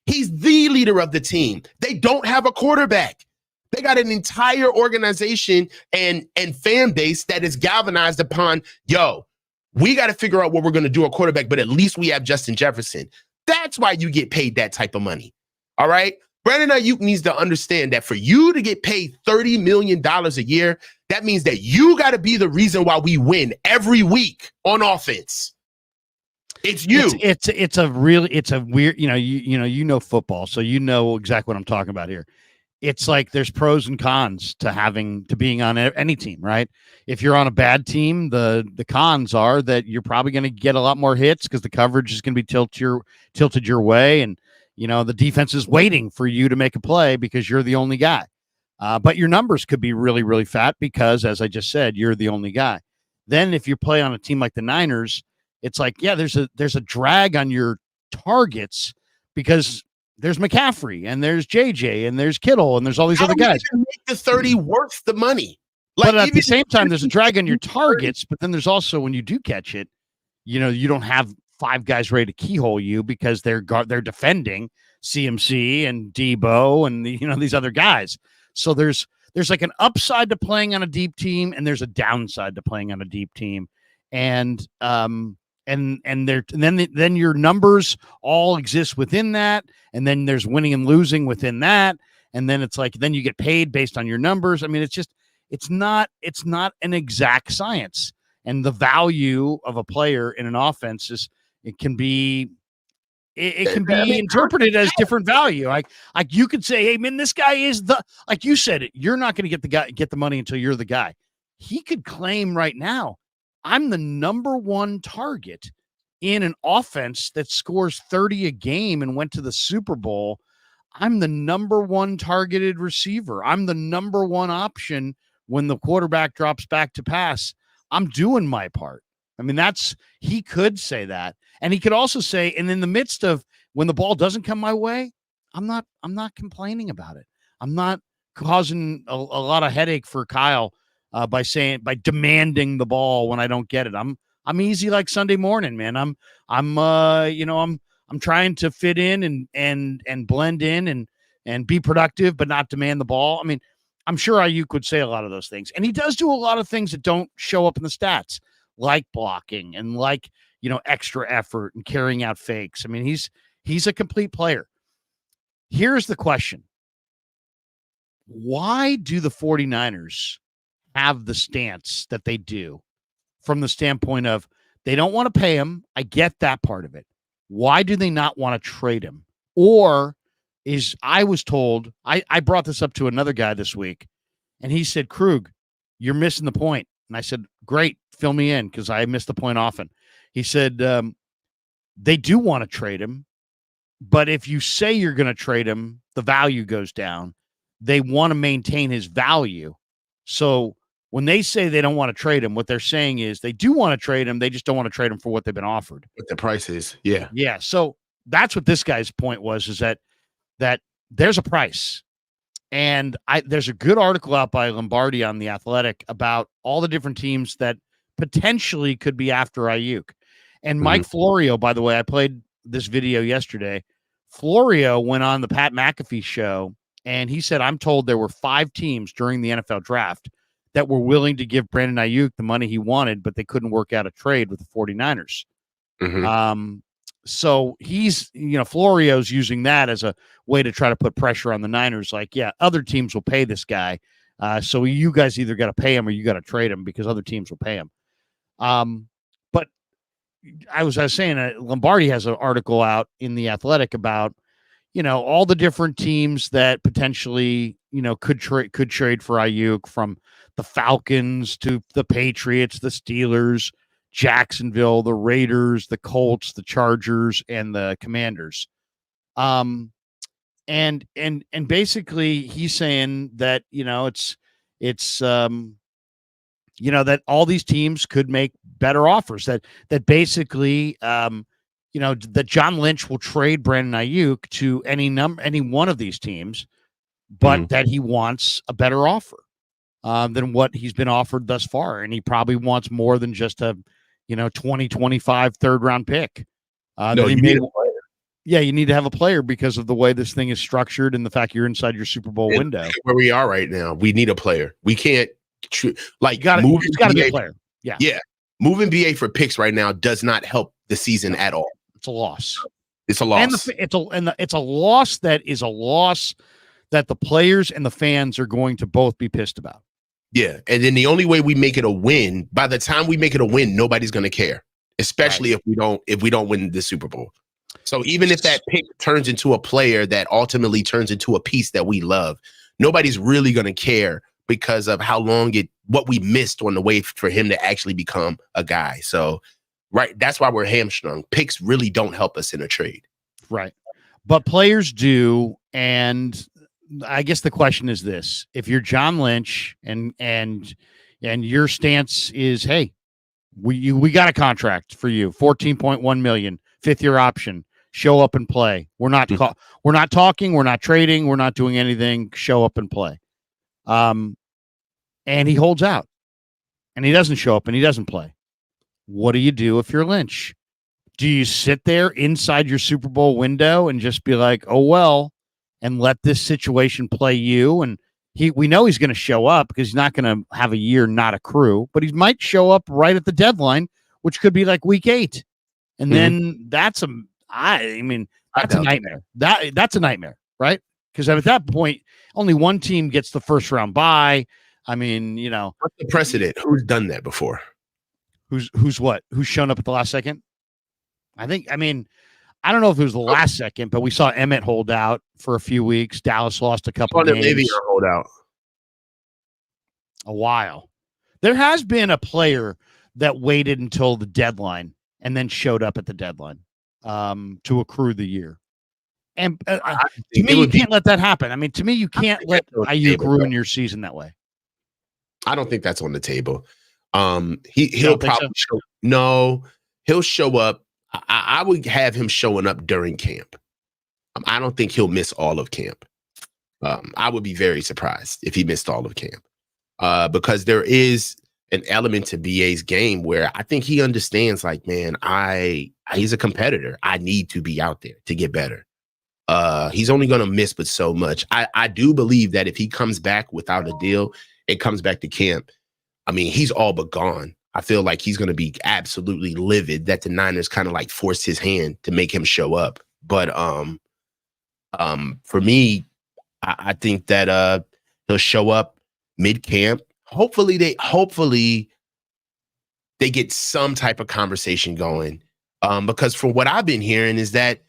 He's the leader of the team. They don't have a quarterback. They got an entire organization and fan base that is galvanized upon, yo, we got to figure out what we're going to do at quarterback, but at least we have Justin Jefferson. That's why you get paid that type of money. All right? Brandon Aiyuk needs to understand that for you to get paid $30 million a year, that means that you got to be the reason why we win every week on offense. It's you. It's a weird, you know football, so you know exactly what I'm talking about here. It's like there's pros and cons to being on any team, right? If you're on a bad team, the cons are that you're probably going to get a lot more hits because the coverage is going to be tilted your way, and the defense is waiting for you to make a play because you're the only guy. But your numbers could be really, really fat because, as I just said, you're the only guy. Then if you play on a team like the Niners, it's like, yeah, there's a drag on your targets because there's McCaffrey and there's JJ and there's Kittle and there's all these other guys. Make the 30 worth the money. But at the same time, there's a drag on your targets. But then there's also, when you do catch it, you don't have 5 guys ready to keyhole you because they're defending CMC and Debo and these other guys. So there's like an upside to playing on a deep team and there's a downside to playing on a deep team, and then your numbers all exist within that, and then there's winning and losing within that, and then it's like then you get paid based on your numbers. I mean, it's not an exact science, and the value of a player in an offense can be interpreted as different value. Like you could say, hey man, this guy is like you said it. You're not going to get the money until you're the guy. He could claim right now, I'm the number one target in an offense that scores 30 a game and went to the Super Bowl. I'm the number one targeted receiver. I'm the number one option when the quarterback drops back to pass. I'm doing my part. I mean, he could say that. And he could also say, and in the midst of when the ball doesn't come my way, I'm not complaining about it. I'm not causing a lot of headache for Kyle by demanding the ball when I don't get it. I'm easy like Sunday morning, man. I'm trying to fit in and blend in and be productive, but not demand the ball. I mean, I'm sure Aiyuk could say a lot of those things, and he does do a lot of things that don't show up in the stats, like blocking and like extra effort and carrying out fakes. I mean, he's a complete player. Here's the question: why do the 49ers have the stance that they do, from the standpoint of they don't want to pay him? I get that part of it. Why do they not want to trade him? Or I was told, I brought this up to another guy this week, and he said, Krug, you're missing the point. And I said, great, fill me in, because I miss the point often. He said, they do want to trade him, but if you say you're going to trade him, the value goes down. They want to maintain his value. So when they say they don't want to trade him, what they're saying is they do want to trade him. They just don't want to trade him for what they've been offered. What the price is. Yeah. Yeah. So that's what this guy's point was, is that there's a price. And there's a good article out by Lombardi on The Athletic about all the different teams that potentially could be after Aiyuk. And Mike Florio, by the way, I played this video yesterday. Florio went on the Pat McAfee show, and he said, I'm told there were 5 teams during the NFL draft that were willing to give Brandon Aiyuk the money he wanted, but they couldn't work out a trade with the 49ers. So he's, Florio's using that as a way to try to put pressure on the Niners. Like, yeah, other teams will pay this guy. So you guys either got to pay him or you got to trade him because other teams will pay him. But I was saying Lombardi has an article out in The Athletic about, all the different teams that potentially, could trade for Aiyuk, from the Falcons to the Patriots, the Steelers, Jacksonville, the Raiders, the Colts, the Chargers, and the Commanders. And basically he's saying that, that all these teams could make better offers, that basically, that John Lynch will trade Brandon Aiyuk to any one of these teams, but that he wants a better offer than what he's been offered thus far. And he probably wants more than just a, 2025 third round pick. No, you need a player. Yeah, you need to have a player because of the way this thing is structured and the fact you're inside your Super Bowl window. Where we are right now, we need a player. We can't It's got to be a player. Yeah. Moving BA for picks right now does not help the season at all. It's a loss. It's a loss. It's a loss that is a loss that the players and the fans are going to both be pissed about. Yeah, and then the only way we make it a win, by the time we make it a win, nobody's going to care, especially if we don't win the Super Bowl. So even if that pick turns into a player that ultimately turns into a piece that we love, nobody's really going to care because of what we missed on the way for him to actually become a guy. So, that's why we're hamstrung. Picks really don't help us in a trade. Right. But players do. And I guess the question is this: if you're John Lynch and your stance is, hey, we got a contract for you, $14.1 million, 5th-year option. Show up and play. We're not talking. We're not trading. We're not doing anything. Show up and play. And he holds out, and he doesn't show up, and he doesn't play. What do you do if you're Lynch? Do you sit there inside your Super Bowl window and just be like, oh well, and let this situation play you? And we know he's going to show up because he's not going to have a year not accrue, but he might show up right at the deadline, which could be like week 8, and then that's a nightmare. That's a nightmare, right? Because at that point, only one team gets the first round bye. I mean, what's the precedent? Who's done that before? Who's shown up at the last second? I don't know if it was the last second, but we saw Emmett hold out for a few weeks. Dallas lost a couple games. Maybe hold out a while. There has been a player that waited until the deadline and then showed up at the deadline to accrue the year. And to me, you can't let that happen. I mean, to me, you can't let Aiyuk ruin your season that way. I don't think that's on the table. He'll probably he'll show up. I would have him showing up during camp. I don't think he'll miss all of camp. I would be very surprised if he missed all of camp because there is an element to BA's game where I think he understands, like, man, he's a competitor. I need to be out there to get better. He's only going to miss but so much. I do believe that if he comes back without a deal and comes back to camp, I mean, he's all but gone. I feel like he's going to be absolutely livid that the Niners kind of like forced his hand to make him show up. But for me, I think that he'll show up mid-camp. Hopefully they get some type of conversation going. Because from what I've been hearing is that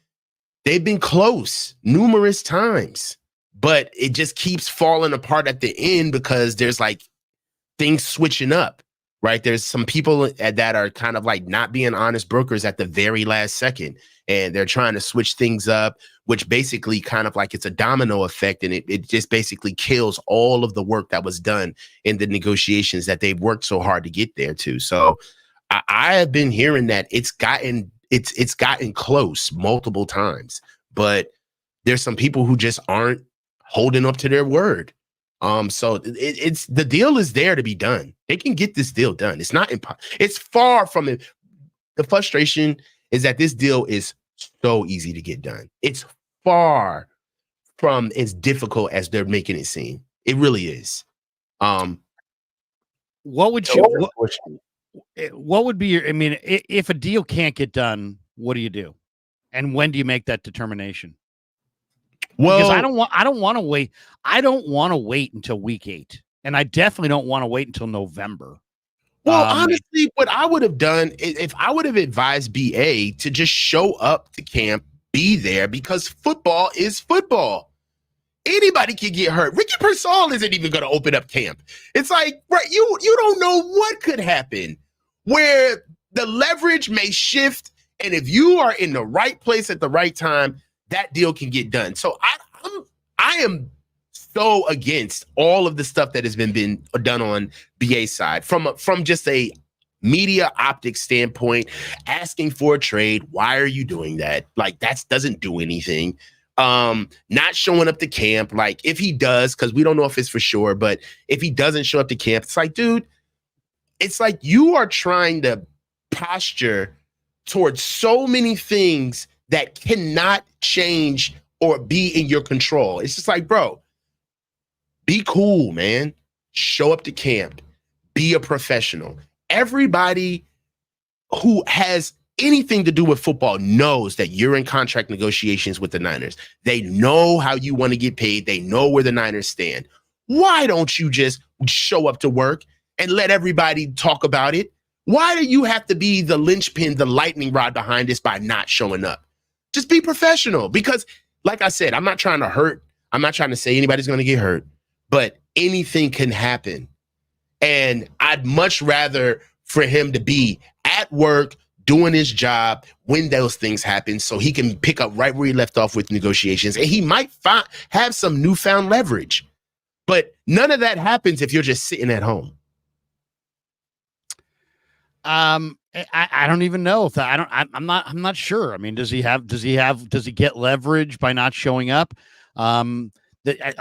they've been close numerous times, but it just keeps falling apart at the end because there's like things switching up, right? There's some people that are kind of like not being honest brokers at the very last second, and they're trying to switch things up, which basically kind of like it's a domino effect, and it just basically kills all of the work that was done in the negotiations that they've worked so hard to get there to. So I have been hearing that it's gotten close multiple times, but there's some people who just aren't holding up to their word. So it's the deal is there to be done. They can get this deal done. It's not it's far from it. The frustration is that this deal is so easy to get done. It's far from as difficult as they're making it seem. It really is. What would be your, if a deal can't get done, what do you do? And when do you make that determination? Well, because I don't want to wait. I don't want to wait until week 8. And I definitely don't want to wait until November. Well, honestly, what I would have done if I would have advised BA to just show up to camp, be there, because football is football. Anybody can get hurt. Ricky Pearsall isn't even going to open up camp. It's like, right, you don't know what could happen, where the leverage may shift, and if you are in the right place at the right time, that deal can get done. So I am so against all of the stuff that has been done on BA's side from just a media optics standpoint, asking for a trade. Why are you doing that? Like, that doesn't do anything. Not showing up to camp. Like, if he does, because we don't know if it's for sure, but if he doesn't show up to camp, it's like, dude, it's like you are trying to posture towards so many things that cannot change or be in your control. It's just like, bro, be cool, man. Show up to camp. Be a professional. Everybody who has anything to do with football knows that you're in contract negotiations with the Niners. They know how you want to get paid. They know where the Niners stand. Why don't you just show up to work and let everybody talk about it? Why do you have to be the linchpin, the lightning rod behind this by not showing up? Just be professional. Because, like I said, I'm not trying to hurt. I'm not trying to say anybody's going to get hurt, but anything can happen. And I'd much rather for him to be at work, doing his job when those things happen, so he can pick up right where he left off with negotiations. And he might have some newfound leverage. But none of that happens if you're just sitting at home. I don't even know if that, I'm not sure. I mean, does he get leverage by not showing up? A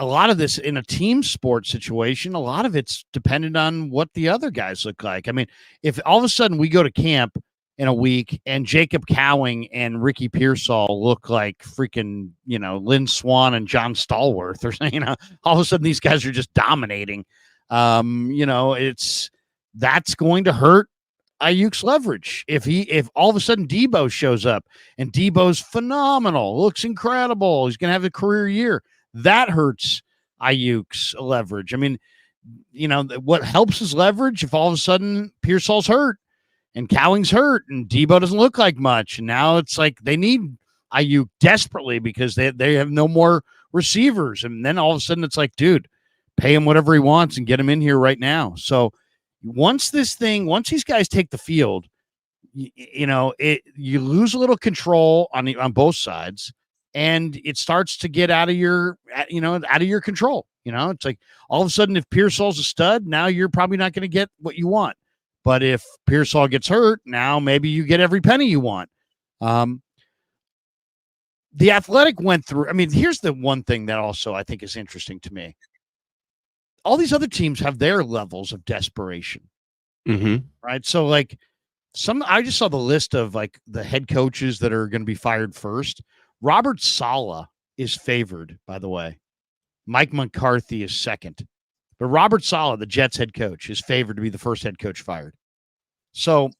lot of this in a team sport situation, a lot of it's dependent on what the other guys look like. I mean, if all of a sudden we go to camp in a week and Jacob Cowing and Ricky Pearsall look like freaking, Lynn Swan and John Stallworth, or, all of a sudden these guys are just dominating. That's going to hurt Aiyuk's leverage. If all of a sudden Debo shows up and Debo's phenomenal, looks incredible, he's going to have a career year, that hurts Aiyuk's leverage. I mean, what helps his leverage if all of a sudden Pearsall's hurt and Cowing's hurt and Debo doesn't look like much. And now it's like they need Aiyuk desperately because they have no more receivers. And then all of a sudden it's like, dude, pay him whatever he wants and get him in here right now. So once these guys take the field, you lose a little control on both sides, and it starts to get out of your control. It's like all of a sudden, if Pearsall's a stud, now you're probably not going to get what you want. But if Pearsall gets hurt, now maybe you get every penny you want. The Athletic went through. I mean, here's the one thing that also I think is interesting to me. All these other teams have their levels of desperation, right? So, like, I just saw the list of like the head coaches that are going to be fired first. Robert Saleh is favored, by the way. Mike McCarthy is second, but Robert Saleh, the Jets head coach, is favored to be the first head coach fired. So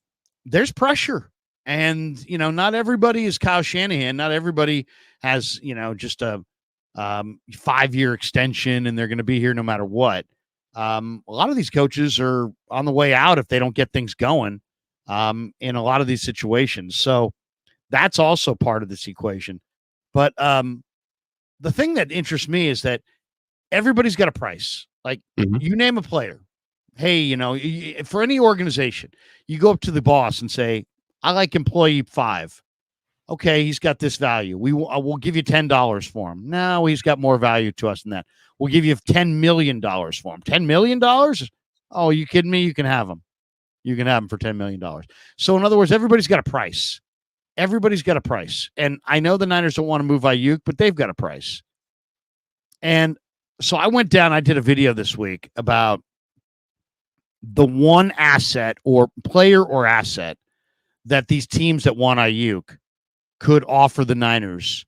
there's pressure, and not everybody is Kyle Shanahan. Not everybody has just a 5-year extension and they're going to be here no matter what. A lot of these coaches are on the way out if they don't get things going in a lot of these situations. So that's also part of this equation. But the thing that interests me is that everybody's got a price. Like you name a player. Hey, for any organization, you go up to the boss and say, I like employee 5. Okay, he's got this value. We'll give you $10 for him. No, he's got more value to us than that. We'll give you $10 million for him. $10 million? Oh, are you kidding me? You can have him. You can have him for $10 million. So in other words, everybody's got a price. Everybody's got a price. And I know the Niners don't want to move Aiyuk, but they've got a price. And so I went down, I did a video this week about the one asset or player or asset that these teams that want Aiyuk could offer the Niners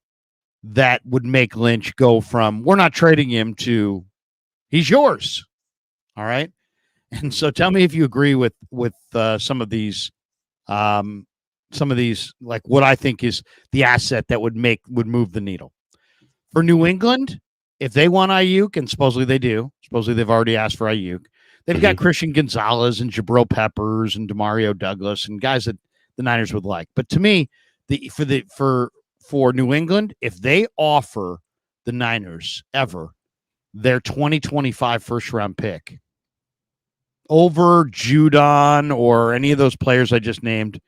that would make Lynch go from we're not trading him to he's yours. All right. And so tell me if you agree with some of these like what I think is the asset that would move the needle. For New England, if they want Aiyuk, and supposedly they do, supposedly they've already asked for Aiyuk, they've got Christian Gonzalez and Jabril Peppers and Demario Douglas and guys that the Niners would like. But to me, for New England, if they offer the Niners ever their 2025 first round pick over Judon or any of those players I just named,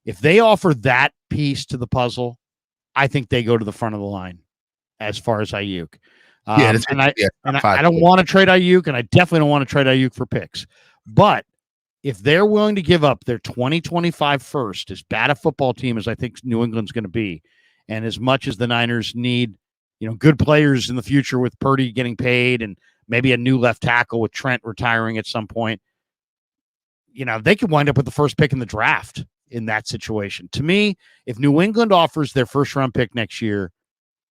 if they offer that piece to the puzzle, I think they go to the front of the line as far as Aiyuk. I don't want to trade Aiyuk, and I definitely don't want to trade Aiyuk for picks. But if they're willing to give up their 2025 first, as bad a football team as I think New England's going to be, and as much as the Niners need, good players in the future with Purdy getting paid and maybe a new left tackle with Trent retiring at some point, they could wind up with the first pick in the draft in that situation. To me, if New England offers their first round pick next year,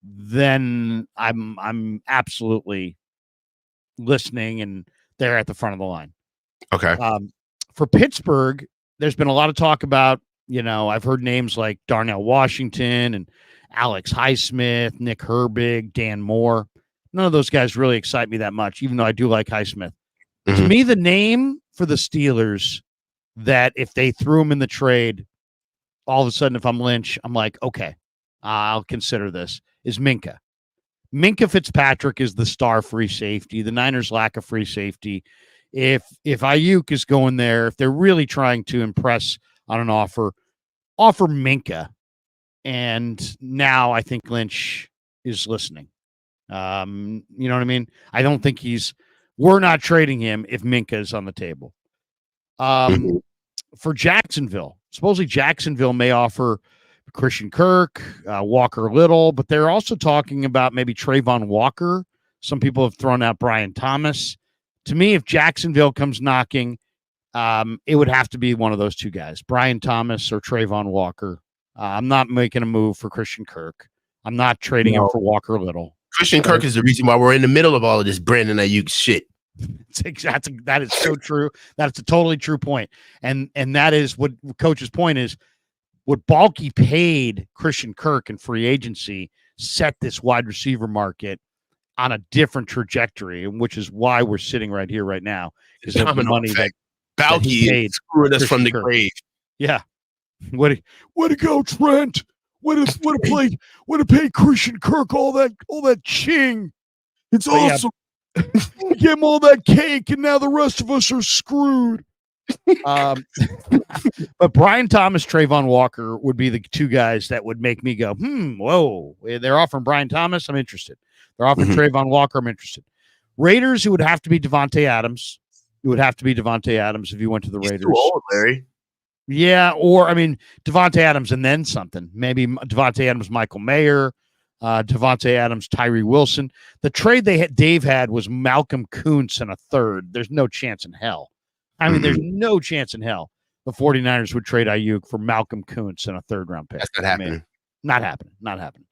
then I'm absolutely listening, and they're at the front of the line. Okay. For Pittsburgh, there's been a lot of talk about, I've heard names like Darnell Washington and Alex Highsmith, Nick Herbig, Dan Moore. None of those guys really excite me that much, even though I do like Highsmith. To me, the name for the Steelers that if they threw him in the trade, all of a sudden, if I'm Lynch, I'm like, okay, I'll consider this, is Minka. Minka Fitzpatrick is the star free safety. The Niners lack a free safety. If Aiyuk is going there, if they're really trying to impress on an offer Minka. And now I think Lynch is listening. You know what I mean? I don't think we're not trading him if Minka is on the table. For Jacksonville, supposedly Jacksonville may offer Christian Kirk, Walker Little, but they're also talking about maybe Trayvon Walker. Some people have thrown out Brian Thomas. To me, if Jacksonville comes knocking, it would have to be one of those two guys, Brian Thomas or Trayvon Walker. I'm not making a move for Christian Kirk. I'm not trading him for Walker Little. Christian Kirk is the reason why we're in the middle of all of this Brandon Aiyuk shit. That is so true. That's a totally true point. And that is what Coach's point is. What Balky paid Christian Kirk in free agency set this wide receiver market on a different trajectory, which is why we're sitting right here right now. Because of the money that Balky is screwing us from the grave. Yeah. Way to go, Trent. Way to pay Christian Kirk all that ching. It's awesome. Yeah. Give him all that cake, and now the rest of us are screwed. But Brian Thomas, Trayvon Walker would be the two guys that would make me go, whoa. They're offering Brian Thomas, I'm interested. They're offering Trayvon Walker, I'm interested. Raiders, it would have to be Devontae Adams. It would have to be Devontae Adams if you went to the Raiders. Too old, Larry. Yeah, or Devontae Adams and then something. Maybe Devontae Adams, Michael Mayer, Devontae Adams, Tyree Wilson. The trade Dave had was Malcolm Kuntz and a third. There's no chance in hell. There's no chance in hell the 49ers would trade Aiyuk for Malcolm Kuntz and a third-round pick. That's not happening. Not happening.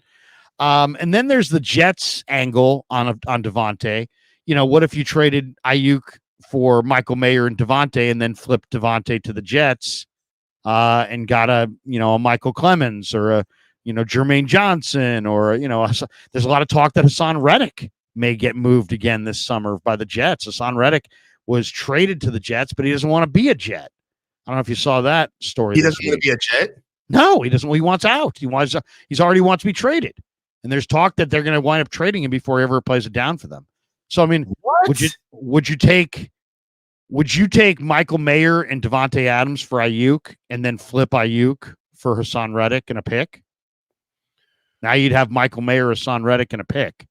And then there's the Jets angle on Devontae. What if you traded Aiyuk for Michael Mayer and Devontae and then flipped Devontae to the Jets and got a Michael Clemens or a Jermaine Johnson or there's a lot of talk that Hassan Reddick may get moved again this summer by the Jets. Hassan Reddick was traded to the Jets, but he doesn't want to be a Jet. I don't know if you saw that story. He doesn't want to be a Jet? No, he doesn't. He wants out. He's already wants to be traded. And there's talk that they're going to wind up trading him before he ever plays it down for them. So, what? would you take Michael Mayer and Devontae Adams for Aiyuk and then flip Aiyuk for Hassan Reddick and a pick? Now you'd have Michael Mayer, Hassan Reddick, and a pick.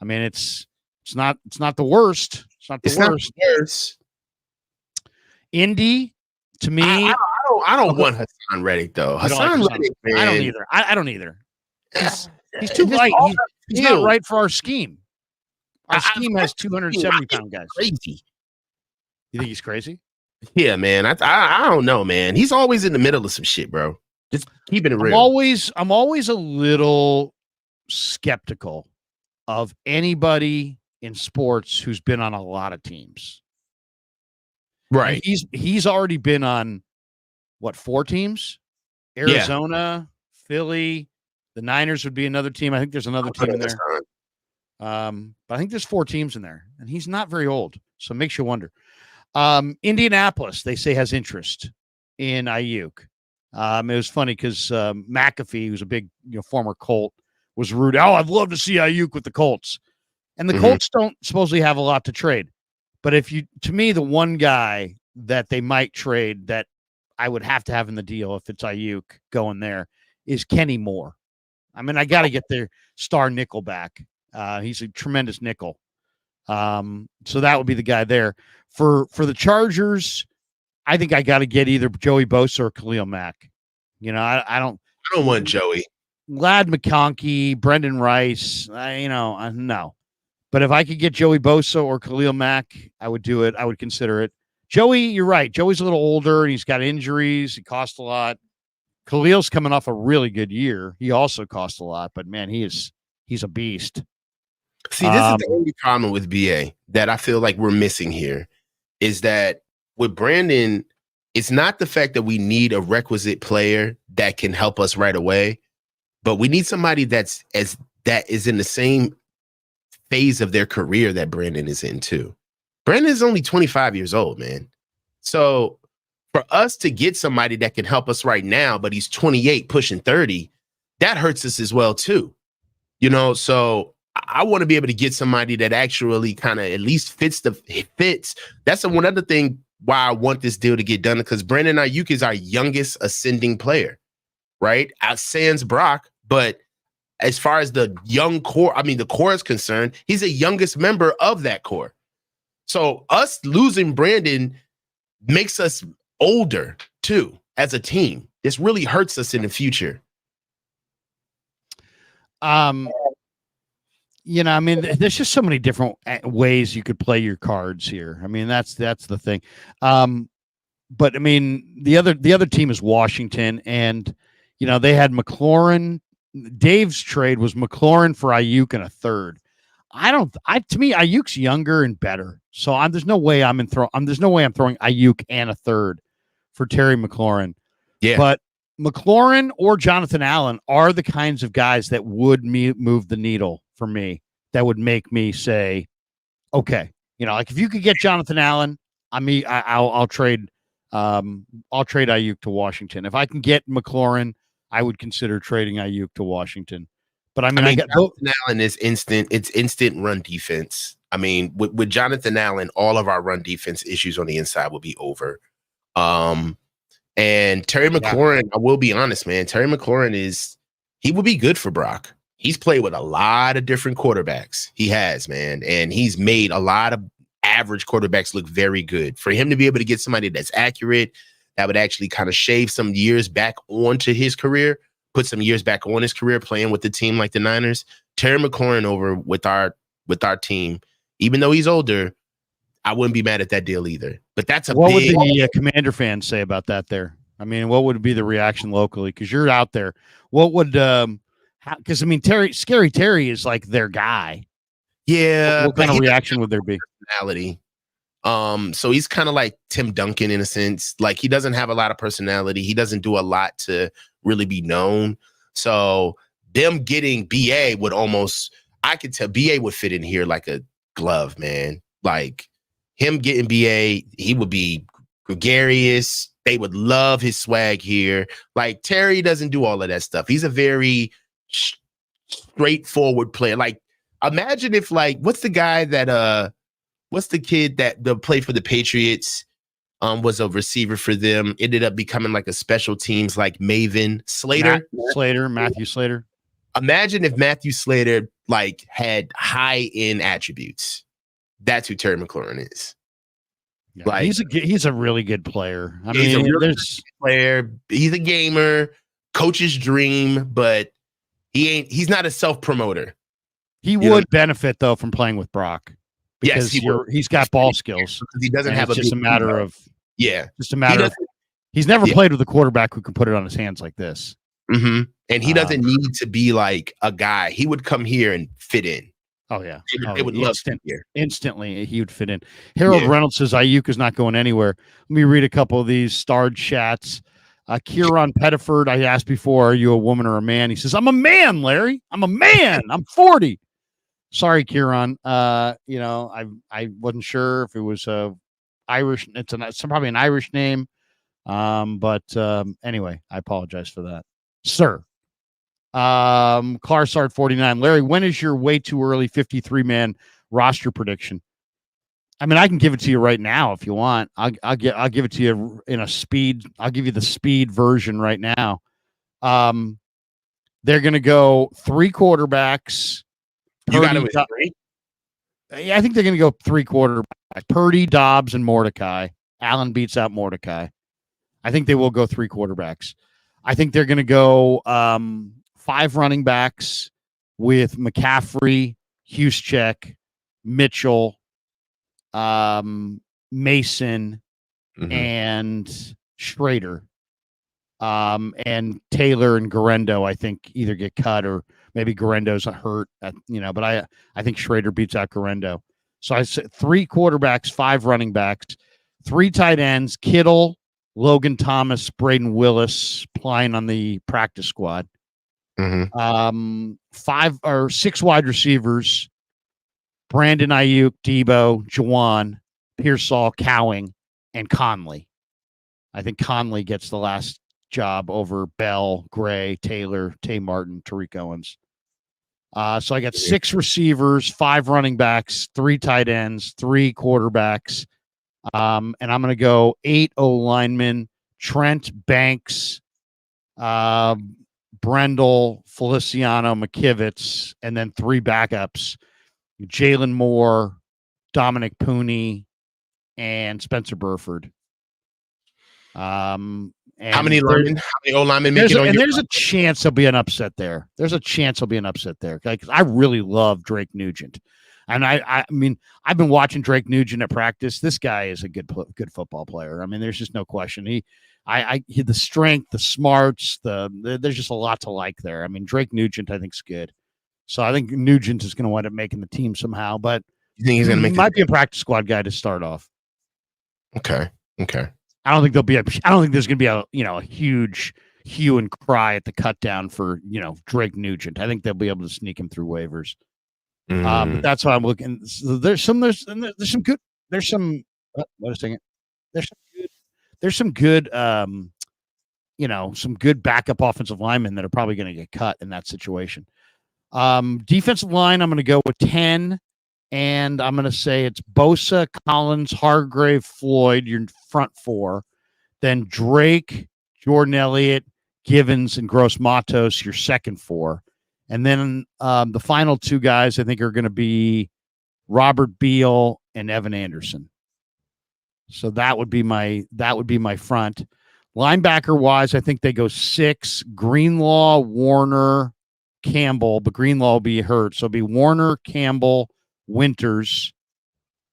It's not the worst. It's not the worst. Indy, to me, I don't want Hassan Reddick though. Hassan Reddick, man. I don't either. I don't either. He's too light. He's not right for our scheme. Our scheme has 270-pound guys. Crazy. You think he's crazy? Yeah, man. I don't know, man. He's always in the middle of some shit, bro. Just keeping it real. I'm always a little skeptical of anybody in sports who's been on a lot of teams. Right. He's already been on 4 teams? Arizona, Philly, the Niners would be another team. I think there's another team in there. But I think there's 4 teams in there, and he's not very old, so it makes you wonder. Indianapolis, they say, has interest in Aiyuk. It was funny because McAfee, who's a big former Colt, was rude. Oh, I'd love to see Aiyuk with the Colts. And the Colts don't supposedly have a lot to trade. But to me, the one guy that they might trade that I would have to have in the deal if it's Aiyuk going there is Kenny Moore. I got to get their star nickel back. He's a tremendous nickel. So that would be the guy there. For the Chargers, I think I got to get either Joey Bosa or Khalil Mack. I don't want Joey. Lad McConkey, Brendan Rice, no. But if I could get Joey Bosa or Khalil Mack, I would do it. I would consider it. Joey, you're right. Joey's a little older and he's got injuries. He costs a lot. Khalil's coming off a really good year. He also costs a lot, but man, he's a beast. See, this is the only problem with BA that I feel like we're missing here is that with Brandon, it's not the fact that we need a requisite player that can help us right away, but we need somebody that is in the same phase of their career that Brandon is in too. Brandon is only 25 years old, man. So for us to get somebody that can help us right now, but he's 28 pushing 30, that hurts us as well too. You know, so I want to be able to get somebody that actually kind of at least fits. That's one other thing why I want this deal to get done, because Brandon Aiyuk is our youngest ascending player, right? Sans Brock, but as far as the young core, I mean, the core is concerned, he's the youngest member of that core. So us losing Brandon makes us older too as a team. This really hurts us in the future. You know, I mean, there's just so many different ways you could play your cards here. I mean, that's the thing. But I mean, the other team is Washington, and you know they had McLaurin. Dave's trade was McLaurin for Aiyuk and a third. To me, Ayuk's younger and better. So there's no way I'm throwing Aiyuk and a third for Terry McLaurin. Yeah, but McLaurin or Jonathan Allen are the kinds of guys that would move the needle for me. That would make me say, okay, you know, like if you could get Jonathan Allen, I'll trade Aiyuk to Washington. If I can get McLaurin, I would consider trading Aiyuk to Washington. But I mean Jonathan Allen is instant. It's instant run defense. I mean, with Jonathan Allen, all of our run defense issues on the inside will be over. And Terry McLaurin, I will be honest, man. Terry McLaurin he would be good for Brock. He's played with a lot of different quarterbacks. He has, man. And he's made a lot of average quarterbacks look very good. For him to be able to get somebody that's accurate, that would actually kind of shave some years back onto his career, put some years back on his career playing with the team like the Niners. Terry McLaurin over with our team, even though he's older, I wouldn't be mad at that deal either. But that's what would the Commander fans say about that there? I mean, what would be the reaction locally? Because you're out there. What would because I mean, Scary Terry is like their guy. Yeah. What kind of reaction would there be? Personality. So he's kind of like Tim Duncan in a sense. Like he doesn't have a lot of personality. He doesn't do a lot to really be known. So them getting BA I could tell BA would fit in here like a glove, man. Like him getting BA, he would be gregarious. They would love his swag here. Like Terry doesn't do all of that stuff. He's a very straightforward player. Like imagine if what's the kid that played for the Patriots, was a receiver for them, ended up becoming like a special teams like Maven Matthew Slater. Imagine if Matthew Slater had high end attributes. That's who Terry McLaurin is. Yeah, he's a really good player. I mean, he's a really good player. He's a gamer, coach's dream, but he's not a self-promoter. He would benefit though from playing with Brock. Because he's got ball skills. Because he doesn't have just a matter of he's never played with a quarterback who can put it on his hands like this. Mm-hmm. And he doesn't need to be like a guy. He would come here and fit in. Oh yeah, they would love him here. Instantly. He would fit in. Harold Reynolds says Aiyuk is not going anywhere. Let me read a couple of these starred chats. Kieran Pettiford, I asked before, are you a woman or a man? He says, I'm a man, Larry. I'm a man. I'm 40. Sorry, Kieran. You know, I wasn't sure if it was Irish. It's probably an Irish name. But anyway, I apologize for that, sir. Clarsart 49. Larry, when is your way too early 53-man roster prediction? I mean, I can give it to you right now if you want. I'll give it to you in a speed. I'll give you the speed version right now. They're going to go 3 quarterbacks. You got it with 3? Yeah, I think they're going to go 3 quarterbacks. Purdy, Dobbs, and Mordecai. Allen beats out Mordecai. I think they will go 3 quarterbacks. I think they're going to go 5 running backs with McCaffrey, Juszczyk, Mitchell, Mason, and Schrader. And Taylor and Garendo, I think, either get cut or maybe Garendo's hurt. But I think Schrader beats out Garendo. So I said 3 quarterbacks, 5 running backs, 3 tight ends: Kittle, Logan Thomas, Braden Willis playing on the practice squad. 5 or 6 wide receivers: Brandon Aiyuk, Debo, Juwan, Pearsall, Cowing, and Conley. I think Conley gets the last job over Bell, Gray, Taylor, Tay Martin, Tariq Owens. So I got 6 receivers, 5 running backs, 3 tight ends, 3 quarterbacks. And I'm going to go 8 O-linemen: Trent, Banks, Brendel, Feliciano, McKivitz, and then 3 backups: Jalen Moore, Dominic Pooney, and Spencer Burford. How many O-linemen make it on your there's a chance there'll be an upset there. There's a chance there'll be an upset there. Like, I really love Drake Nugent. And I mean, I've been watching Drake Nugent at practice. This guy is a good football player. I mean, there's just no question. He the strength, the smarts, there's just a lot to like there. I mean, Drake Nugent, I think, is good. So I think Nugent is going to wind up making the team somehow. But you think he's going to make? Might be a practice squad guy to start off. Okay. I don't think there's going to be a huge hue and cry at the cut down for Drake Nugent. I think they'll be able to sneak him through waivers. But that's why I'm looking. So there's some good. Some good backup offensive linemen that are probably going to get cut in that situation. Defensive line, I'm going to go with 10, and I'm going to say it's Bosa, Collins, Hargrave, Floyd, your front 4, then Drake, Jordan Elliott, Givens, and Gross Matos, your second 4. And then the final 2 guys I think are going to be Robert Beal and Evan Anderson. So that would be my front. Linebacker wise, I think they go 6: Greenlaw, Warner, Campbell, but Greenlaw will be hurt. So it'll be Warner, Campbell, Winters,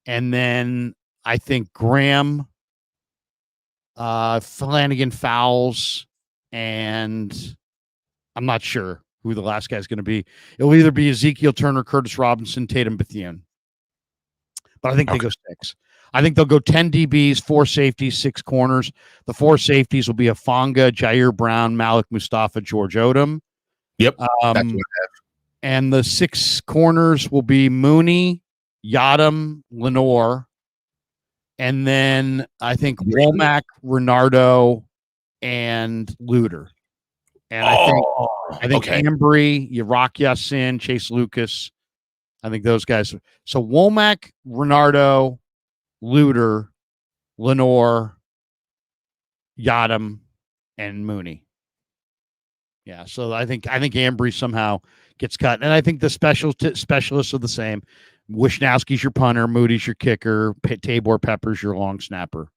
and then I think Graham, Flanagan, Fowles, and I'm not sure who the last guy is going to be. It'll either be Ezekiel Turner, Curtis Robinson, Tatum Bethune. But I think they go 6. I think they'll go 10 DBs, 4 safeties, 6 corners. The 4 safeties will be Afonga, Jair Brown, Malik Mustafa, George Odom. Yep. That's what I have. And the 6 corners will be Mooney, Yadam, Lenore. And then I think Womack, Renardo, and Luter. And I think Embry, Yrak Yassin, Chase Lucas. I think those guys. So Womack, Renardo, Luter, Lenore, Yadam, and Mooney. Yeah, so I think Embry somehow gets cut, and I think the specialists are the same. Wishnowski's your punter, Moody's your kicker, Tabor Pepper's your long snapper.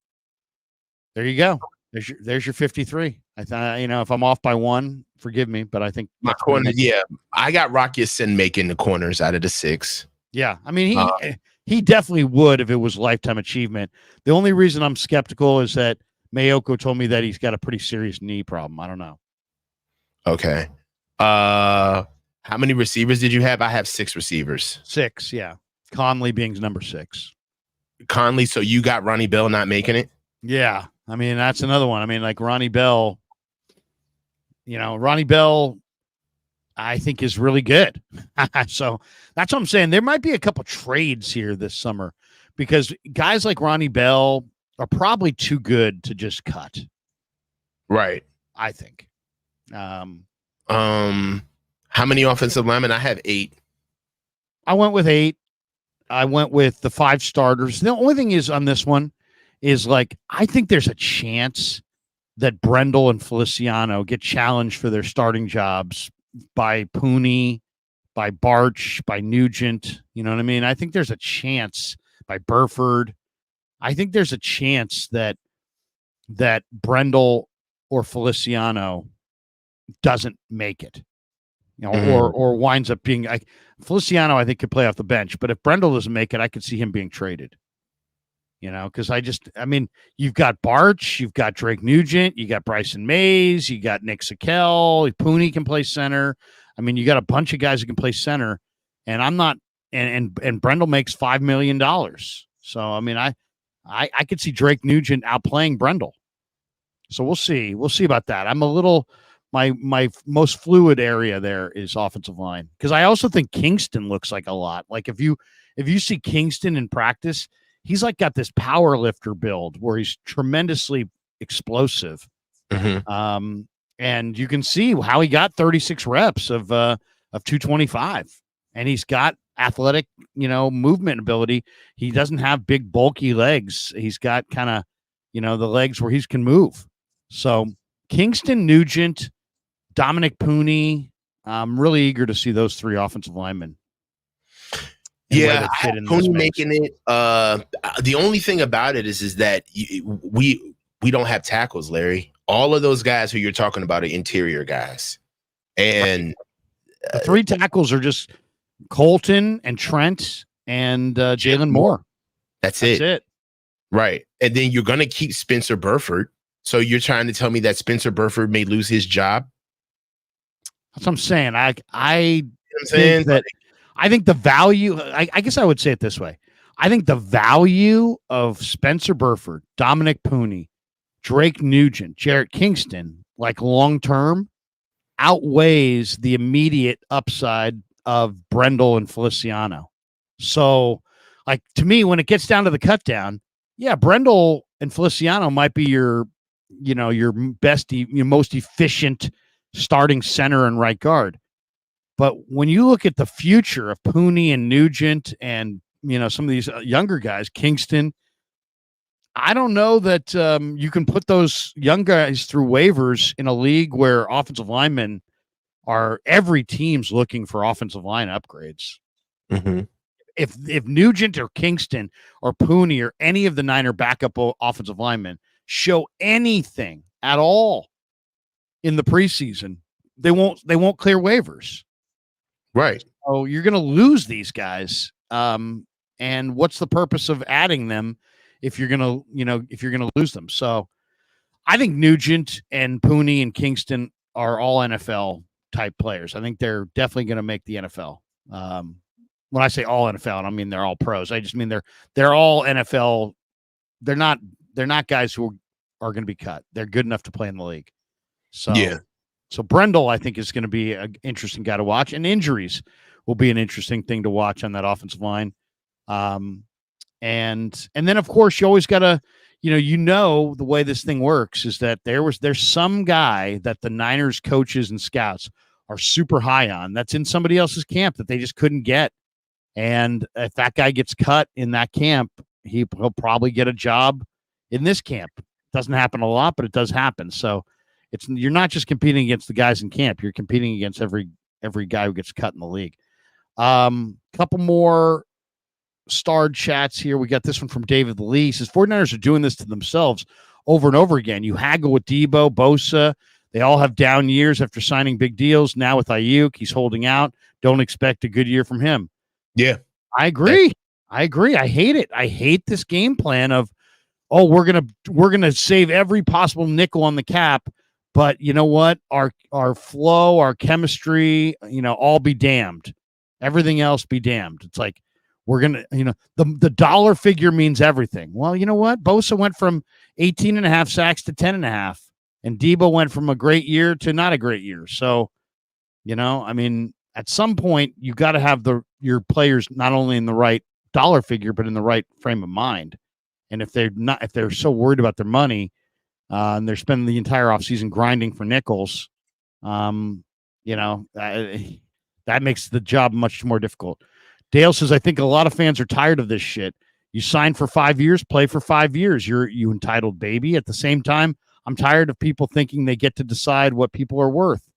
There you go. There's your 53. I thought, if I'm off by 1, forgive me, but I think my corner. Yeah, I got Rocky Sin making the corners out of the 6. Yeah, I mean he definitely would if it was lifetime achievement. The only reason I'm skeptical is that Mayoko told me that he's got a pretty serious knee problem. I don't know. Okay. How many receivers did you have? I have 6 receivers. 6, yeah. Conley being number 6. Conley, so you got Ronnie Bell not making it? Yeah. I mean, that's another one. I mean, like Ronnie Bell, I think is really good. So that's what I'm saying. There might be a couple trades here this summer because guys like Ronnie Bell are probably too good to just cut. Right. I think. How many offensive linemen? I have 8. I went with 8. I went with the 5 starters. The only thing is on this one is I think there's a chance that Brendel and Feliciano get challenged for their starting jobs by Pooney, by Barch, by Nugent. You know what I mean? I think there's a chance by Burford. I think there's a chance that Brendel or Feliciano doesn't make it, or winds up being Feliciano. I think could play off the bench, but if Brendel doesn't make it, I could see him being traded. because I mean, you've got Barch, you've got Drake Nugent, you got Bryson Mays, you got Nick Sakel, Pooney can play center. I mean, you got a bunch of guys who can play center, and I'm not, and Brendel makes $5 million. So, I mean, I could see Drake Nugent outplaying Brendel. So we'll see. We'll see about that. I'm a little, my most fluid area there is offensive line, because I also think Kingston looks like a lot. Like if you see Kingston in practice, he's like got this power lifter build where he's tremendously explosive. Mm-hmm. And you can see how he got 36 reps of 225, and he's got athletic, movement ability. He doesn't have big bulky legs. He's got kind of, the legs where he can move. So Kingston, Nugent, Dominic Pooney, I'm really eager to see those three offensive linemen. Yeah, Pooney making it. The only thing about it is that we don't have tackles, Larry. All of those guys who you're talking about are interior guys, and the three tackles are just Colton and Trent and Jalen Moore. That's it. Right. And then you're going to keep Spencer Burford. So you're trying to tell me that Spencer Burford may lose his job? That's what I'm saying. I think the value, I guess I would say it this way. I think the value of Spencer Burford, Dominic Pooney, Drake Nugent, Jarrett Kingston, like long-term, outweighs the immediate upside of Brendel and Feliciano. So, like, to me, when it gets down to the cut down, yeah, Brendel and Feliciano might be your best, your most efficient starting center and right guard. But when you look at the future of Pooney and Nugent and, some of these younger guys, Kingston, I don't know that you can put those young guys through waivers in a league where offensive linemen every team's looking for offensive line upgrades. Mm-hmm. If Nugent or Kingston or Pooney or any of the Niner backup offensive linemen show anything at all in the preseason, they won't clear waivers. Right. So you're going to lose these guys. And what's the purpose of adding them if you're going to lose them? So I think Nugent and Pooney and Kingston are all NFL type players. I think they're definitely going to make the NFL. When I say all NFL, I don't mean they're all pros. I just mean they're all NFL. They're not guys who are going to be cut. They're good enough to play in the league. So yeah. So Brendel, I think, is going to be an interesting guy to watch, and injuries will be an interesting thing to watch on that offensive line. And then of course you always got to, the way this thing works is that there's some guy that the Niners coaches and scouts are super high on that's in somebody else's camp that they just couldn't get. And if that guy gets cut in that camp, he'll probably get a job in this camp. Doesn't happen a lot, but it does happen. So you're not just competing against the guys in camp. You're competing against every guy who gets cut in the league. Couple more starred chats here. We got this one from David Lee. He says 49ers are doing this to themselves over and over again. You haggle with Debo, Bosa. They all have down years after signing big deals. Now with Aiyuk, he's holding out. Don't expect a good year from him. Yeah. I agree. I hate it. I hate this game plan of, we're gonna save every possible nickel on the cap, but you know what? Our flow, our chemistry, all be damned. Everything else be damned. It's like we're gonna, the dollar figure means everything. Well, you know what? Bosa went from 18.5 sacks to 10.5, and Debo went from a great year to not a great year. So, at some point you got to have your players not only in the right dollar figure, but in the right frame of mind. And if they're so worried about their money, and they're spending the entire offseason grinding for nickels, that makes the job much more difficult. Dale says, I think a lot of fans are tired of this shit. You sign for 5 years, play for 5 years. You entitled baby. At the same time, I'm tired of people thinking they get to decide what people are worth.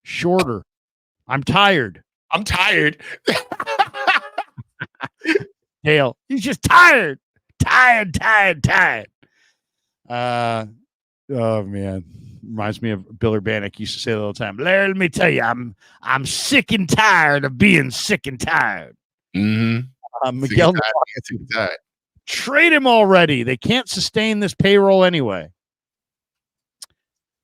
Shorter. I'm tired. Dale, he's just tired. Tired. Oh man, reminds me of Bill Urbanek used to say all the time. Larry, let me tell you, I'm sick and tired of being sick and tired. Mm-hmm. Miguel, Trade him already. They can't sustain this payroll anyway.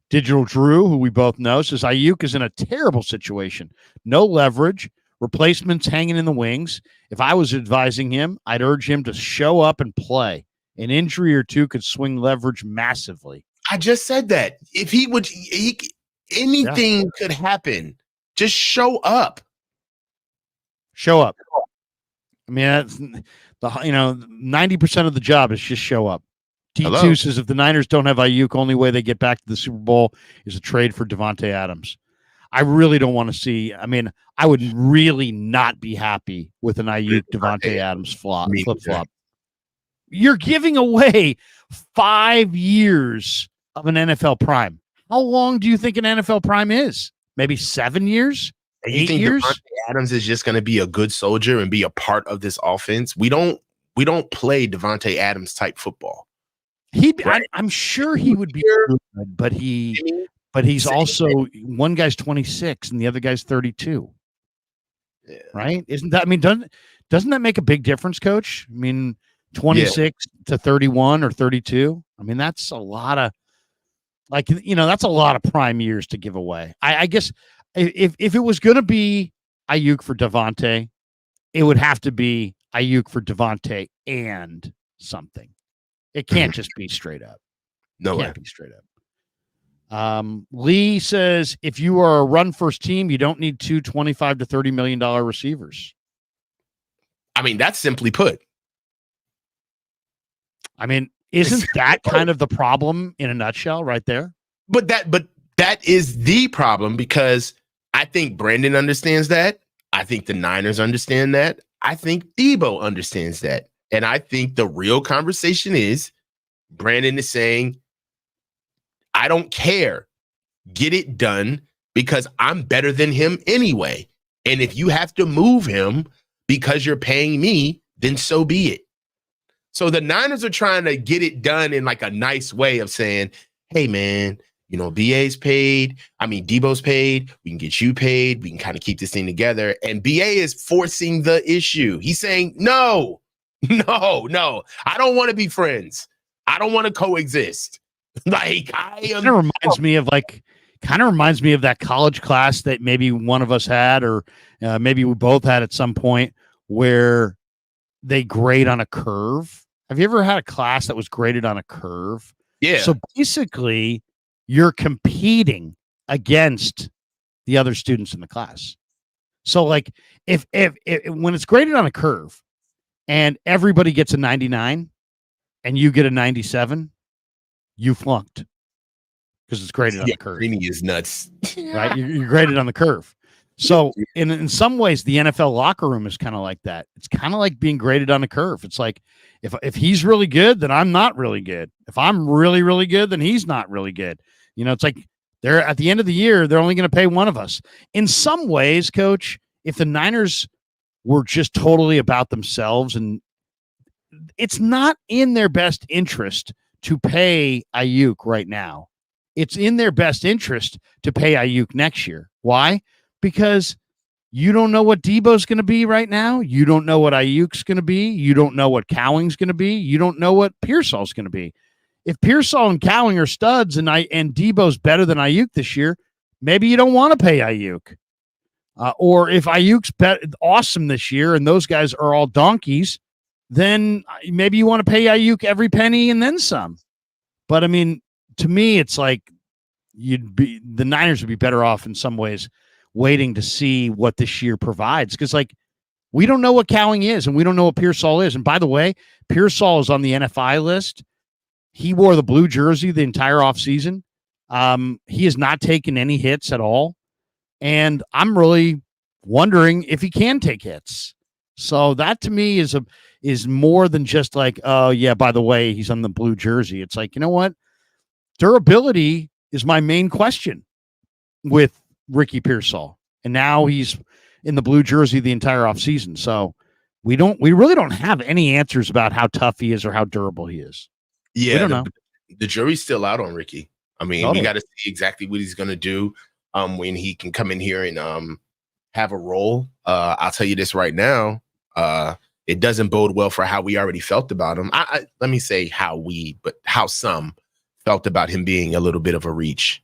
Digital Drew, who we both know, says Aiyuk is in a terrible situation. No leverage, replacements hanging in the wings. If I was advising him, I'd urge him to show up and play. An injury or two could swing leverage massively. I just said that. If he would, anything could happen. Just show up. Show up. I mean, that's 90% of the job is just show up. T2 says if the Niners don't have Aiyuk, only way they get back to the Super Bowl is a trade for Davante Adams. I really don't want to see. I mean, I would really not be happy with an Aiyuk Davante Adams flip-flop. You're giving away 5 years of an NFL prime. How long do you think an NFL prime is? Maybe 7 years? And you 8 think years? Davante Adams is just going to be a good soldier and be a part of this offense? We don't play Davante Adams type football. Right? I'm sure he would be good, but he's also one guy's 26 and the other guy's 32. Yeah. Right? Isn't that? I mean, doesn't that make a big difference, Coach? I mean, 26 to 31 or 32. I mean, that's a lot of that's a lot of prime years to give away. I guess if it was going to be Aiyuk for Davante, it would have to be Aiyuk for Davante and something. It can't just be straight up. No way. Can't be straight up. Lee says if you are a run first team, you don't need two $25 to $30 million receivers. I mean, that's simply put. I mean, isn't that kind of the problem in a nutshell right there? But that is the problem, because I think Brandon understands that. I think the Niners understand that. I think Debo understands that. And I think the real conversation is Brandon is saying, I don't care. Get it done, because I'm better than him anyway. And if you have to move him because you're paying me, then so be it. So the Niners are trying to get it done in like a nice way of saying, hey, man, BA's paid. I mean, Debo's paid. We can get you paid. We can kind of keep this thing together. And BA is forcing the issue. He's saying, no. I don't want to be friends. I don't want to coexist. Like, kind of reminds me of that college class that maybe one of us had, or maybe we both had at some point, where they grade on a curve. Have you ever had a class that was graded on a curve? Yeah. So basically, you're competing against the other students in the class. So like if when it's graded on a curve and everybody gets a 99 and you get a 97, you flunked because it's graded on the curve. Greeny is nuts. Right? You're graded on the curve. So in some ways, the NFL locker room is kind of like that. It's kind of like being graded on a curve. It's like, if he's really good, then I'm not really good. If I'm really, really good, then he's not really good. It's like they're at the end of the year, they're only going to pay one of us. In some ways, Coach, if the Niners were just totally about themselves, and it's not in their best interest to pay Aiyuk right now. It's in their best interest to pay Aiyuk next year. Why? Because you don't know what Debo's going to be right now. You don't know what Aiyuk's going to be. You don't know what Cowing's going to be. You don't know what Pearsall's going to be. If Pearsall and Cowing are studs and Debo's better than Aiyuk this year, maybe you don't want to pay Aiyuk. Or if Aiyuk's awesome this year and those guys are all donkeys, then maybe you want to pay Aiyuk every penny and then some. But I mean, to me, it's like the Niners would be better off in some ways waiting to see what this year provides. Because like, we don't know what Cowing is and we don't know what Pearsall is. And by the way, Pearsall is on the NFI list. He wore the blue jersey the entire offseason. He has not taken any hits at all. And I'm really wondering if he can take hits. So that to me is more than just like, oh yeah, by the way, he's on the blue jersey. It's like, you know what? Durability is my main question with Ricky Pearsall. And now he's in the blue jersey the entire offseason. So we really don't have any answers about how tough he is or how durable he is. Yeah, we don't know. The jury's still out on Ricky. I mean, we got to see exactly what he's going to do when he can come in here and have a role. I'll tell you this right now. it doesn't bode well for how we already felt about him. Let me say how some felt about him being a little bit of a reach.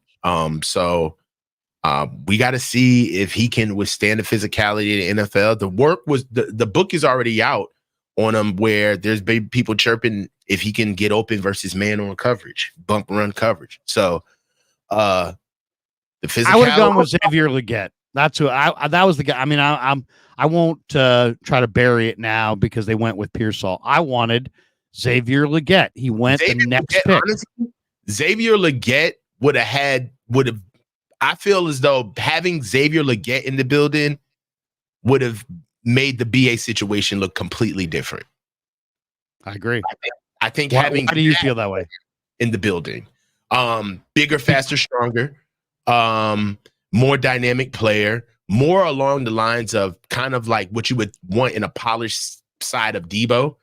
So we got to see if he can withstand the physicality of the NFL. The book is already out on him, where there's been people chirping if he can get open versus man on coverage, bump run coverage. So the physicality. I would have gone with Xavier Legette. That's who that was the guy. I mean, I won't try to bury it now because they went with Pearsall. I wanted Xavier Legette. He went the next pick. Honestly, Xavier Legette would have. I feel as though having Xavier Legette in the building would have made the BA situation look completely different. I agree. I think why do you feel that way in the building? Bigger, faster, stronger, more dynamic player, more along the lines of kind of like what you would want in a polished side of Debo.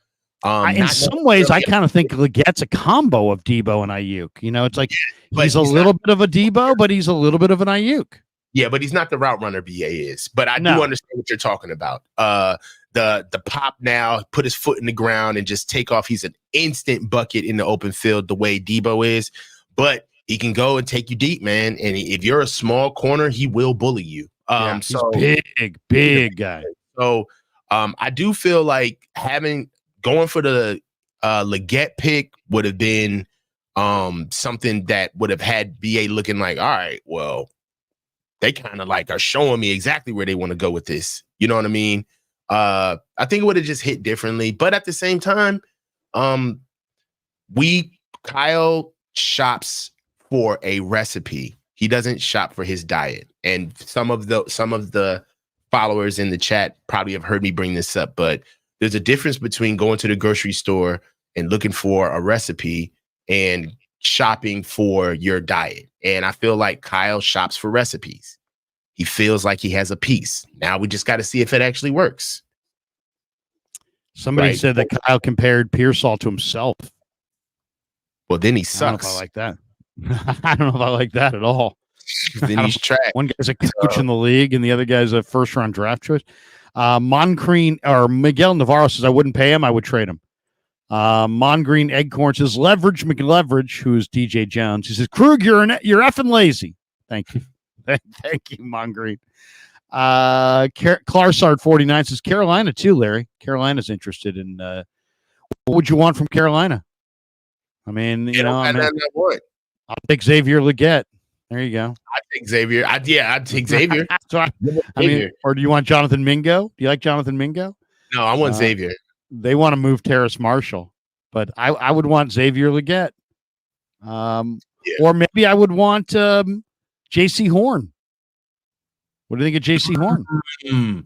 In some ways, I kind of think Legette's a combo of Debo and Aiyuk. You know, it's like he's a little bit of a Debo, but he's a little bit of an Aiyuk. Yeah, but he's not the route runner BA is. But I do understand what you're talking about. The pop now, put his foot in the ground and just take off. He's an instant bucket in the open field the way Debo is. But he can go and take you deep, man. And if you're a small corner, he will bully you. He's big guy. So I do feel like going for the Legette pick would have been something that would have had BA looking like, all right, well, they kind of like are showing me exactly where they want to go with this. You know what I mean? I think it would have just hit differently. But at the same time, Kyle shops for a recipe. He doesn't shop for his diet. And some of the followers in the chat probably have heard me bring this up, but there's a difference between going to the grocery store and looking for a recipe and shopping for your diet. And I feel like Kyle shops for recipes. He feels like he has a piece. Now we just got to see if it actually works. Somebody said that Kyle compared Pearsall to himself. Well, then he sucks. I don't know if I like that. I don't know if I like that at all. Then he's trash. One guy's a coach in the league, and the other guy's a first-round draft choice. Mongreen or Miguel Navarro says I wouldn't pay him. I would trade him. Mongreen Eggcorn says leverage McLeverage, who's DJ Jones. He says Krueger, you're effing lazy. Thank you. Thank you, Mongreen. Clarsard 49 says Carolina too, Larry. Carolina's interested in what would you want from Carolina? I mean, I'll take Xavier Legette. There you go. I'd take Xavier. I'd take Xavier. Or do you want Jonathan Mingo? Do you like Jonathan Mingo? No, I want Xavier. They want to move Terrace Marshall, but I would want Xavier Legette. Or maybe I would want J.C. Horn. What do you think of J.C. Horn?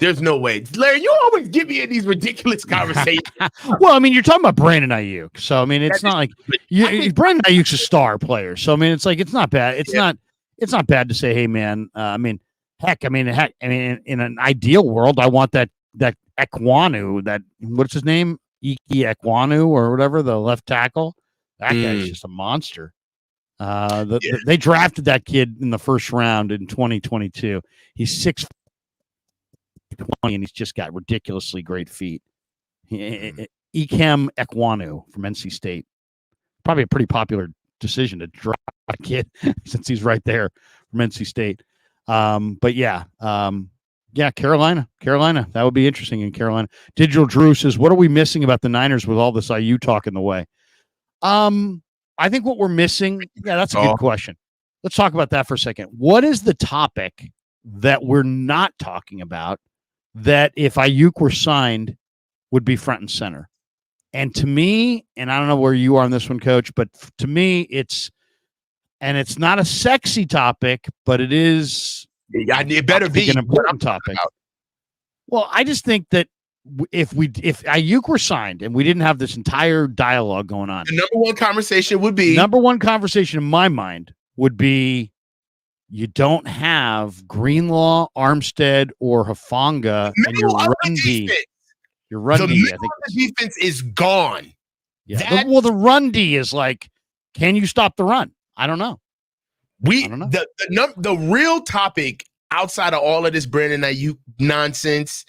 There's no way. Larry, you always get me in these ridiculous conversations. Well, I mean, you're talking about Brandon Aiyuk. So, I mean, it's not like Brandon Ayuk's a star player. So, I mean, it's like, it's not bad. It's not bad to say, hey, man, in an ideal world, I want that Ekwonu, what's his name? Iki Ekwonu or whatever, the left tackle. That guy's just a monster. They drafted that kid in the first round in 2022. He's 6'20", and he's just got ridiculously great feet. Ikem Ekwonu from NC State. Probably a pretty popular decision to draft a kid since he's right there from NC State. But Carolina. That would be interesting in Carolina. Digital Drew says, what are we missing about the Niners with all this IU talk in the way? I think what we're missing, that's a good question. Let's talk about that for a second. What is the topic that we're not talking about that if Aiyuk were signed would be front and center? And to me, and I don't know where you are on this one, Coach, but to me, it's not a sexy topic, but it is. It better be an important topic. Well, I just think that if Aiyuk were signed and we didn't have this entire dialogue going on, the number one conversation in my mind would be you don't have Greenlaw, Armstead, or Hufanga in your run D. Your run D, I think the defense is gone. Yeah. The run D is like, can you stop the run? I don't know. I don't know. The real topic outside of all of this Brandon Aiyuk nonsense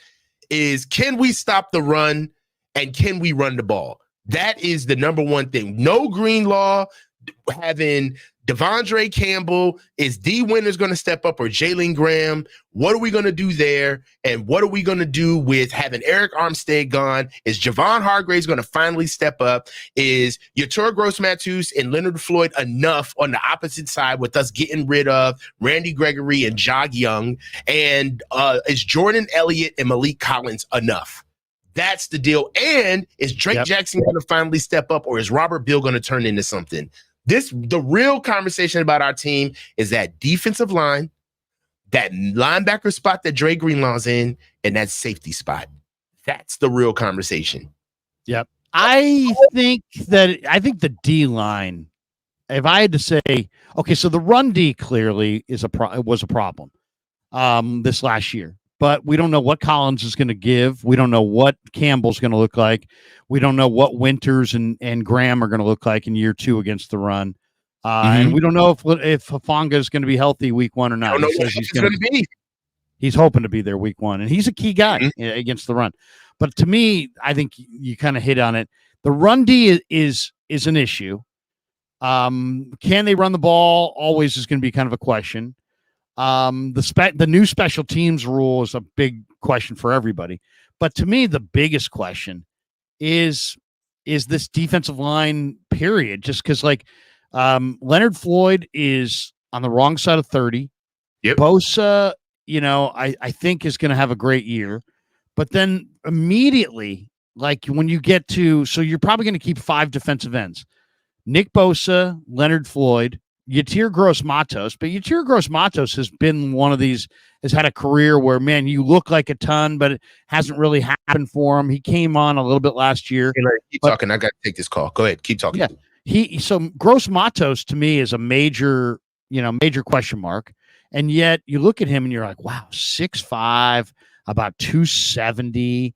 is can we stop the run and can we run the ball? That is the number one thing. No Greenlaw, having Devondre Campbell, is D Winters going to step up or Jalen Graham? What are we going to do there? And what are we going to do with having Eric Armstead gone? Is Javon Hargraves going to finally step up? Is Yatur Gross-Matos and Leonard Floyd enough on the opposite side with us getting rid of Randy Gregory and Jog Young? And is Jordan Elliott and Malik Collins enough? That's the deal. And is Drake Jackson going to finally step up, or is Robert Beal going to turn into something? The real conversation about our team is that defensive line, that linebacker spot that Dre Greenlaw's in, and that safety spot. That's the real conversation. Yep. I think the D line, if I had to say, okay, so the run D clearly was a problem this last year. But we don't know what Collins is going to give. We don't know what Campbell's going to look like. We don't know what Winters and Graham are going to look like in year 2 against the run. And we don't know if Hufanga is going to be healthy week 1 or not. I don't know what he's going to be. He's hoping to be there week 1, and he's a key guy against the run. But to me, I think you kind of hit on it. The run D is an issue. Can they run the ball? Always is going to be kind of a question. The new special teams rule is a big question for everybody. But to me, the biggest question is this defensive line period, just because Leonard Floyd is on the wrong side of 30. Yep. Bosa, I think is going to have a great year, but then immediately, when you get to, so you're probably going to keep 5 defensive ends, Nick Bosa, Leonard Floyd, Yatir Gross-Matos, but Yatir Gross-Matos has been one of these, has had a career where, man, you look like a ton, but it hasn't really happened for him. He came on a little bit last year. Keep talking. I got to take this call. Go ahead. Keep talking. Yeah. So Gross-Matos to me is a major question mark. And yet you look at him and you're like, wow, 6'5", about 270.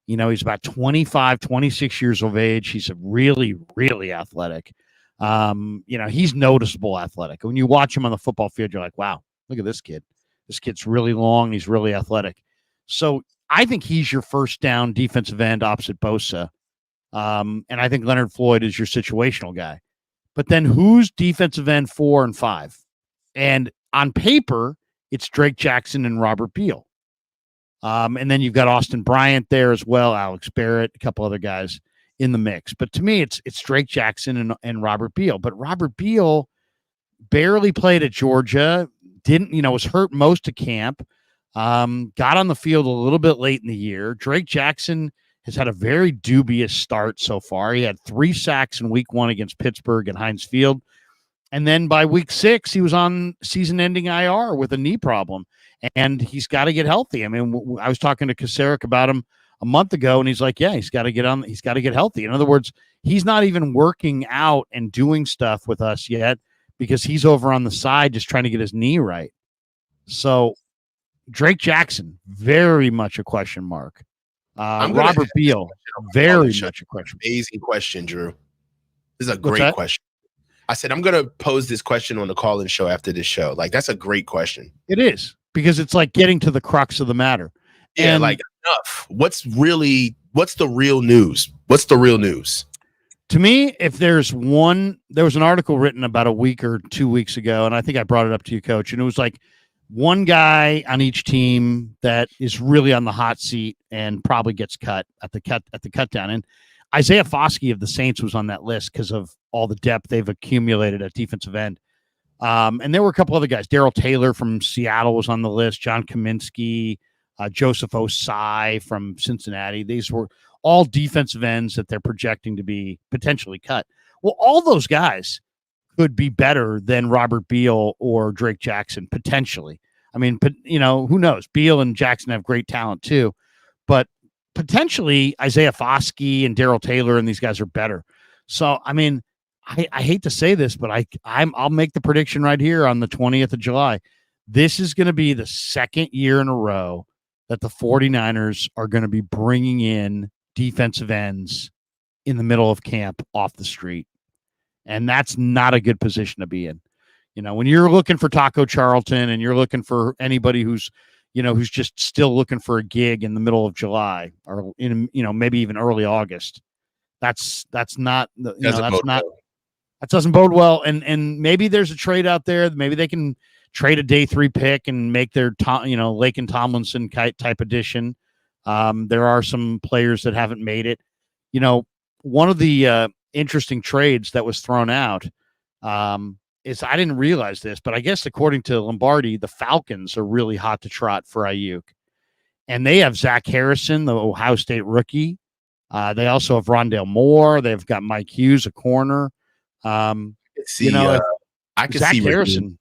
He's about 25, 26 years of age. He's really, really athletic. He's noticeable athletic. When you watch him on the football field, you're like, wow, look at this kid. This kid's really long. He's really athletic. So I think he's your first down defensive end opposite Bosa. And I think Leonard Floyd is your situational guy. But then who's defensive end 4 and 5? And on paper, it's Drake Jackson and Robert Beal. And then you've got Austin Bryant there as well, Alex Barrett, a couple other guys in the mix. But to me, it's Drake Jackson and Robert Beal. But Robert Beal barely played at Georgia, was hurt most of camp, got on the field a little bit late in the year. Drake Jackson has had a very dubious start so far. He had 3 sacks in week 1 against Pittsburgh at Heinz Field. And then by week 6, he was on season-ending IR with a knee problem. And he's got to get healthy. I mean, I was talking to Kasarik about him a month ago, and he's like, yeah, he's got to get healthy. In other words, he's not even working out and doing stuff with us yet because he's over on the side just trying to get his knee right. So Drake Jackson, very much a question mark. Robert Beal, very much a question. Amazing question, Drew. This is a great question. I said, I'm going to pose this question on the call-in show after this show. That's a great question. It is, because it's getting to the crux of the matter. Yeah, enough. What's the real news? What's the real news? To me, if there was an article written about a week or 2 weeks ago, and I think I brought it up to you, Coach, and it was one guy on each team that is really on the hot seat and probably gets cut at the cut down. And Isaiah Foskey of the Saints was on that list because of all the depth they've accumulated at defensive end. And there were a couple other guys. Darrell Taylor from Seattle was on the list. John Kaminsky, Joseph Osai from Cincinnati. These were all defensive ends that they're projecting to be potentially cut. Well, all those guys could be better than Robert Beal or Drake Jackson, potentially. I mean, but who knows? Beal and Jackson have great talent too, but potentially Isaiah Foskey and Darrell Taylor and these guys are better. So, I mean, I hate to say this, but I'll make the prediction right here on the 20th of July. This is going to be the second year in a row that the 49ers are going to be bringing in defensive ends in the middle of camp off the street. And that's not a good position to be in. When you're looking for Taco Charlton and you're looking for anybody who's, who's just still looking for a gig in the middle of July or in, maybe even early August. That's not, that doesn't bode well. And maybe there's a trade out there. Maybe they can trade a day 3 pick and make their, Lake and Tomlinson type addition. There are some players that haven't made it. One of the interesting trades that was thrown out is, I didn't realize this, but I guess according to Lombardi, the Falcons are really hot to trot for Aiyuk. And they have Zach Harrison, the Ohio State rookie. They also have Rondale Moore. They've got Mike Hughes, a corner. I could Zach see Harrison.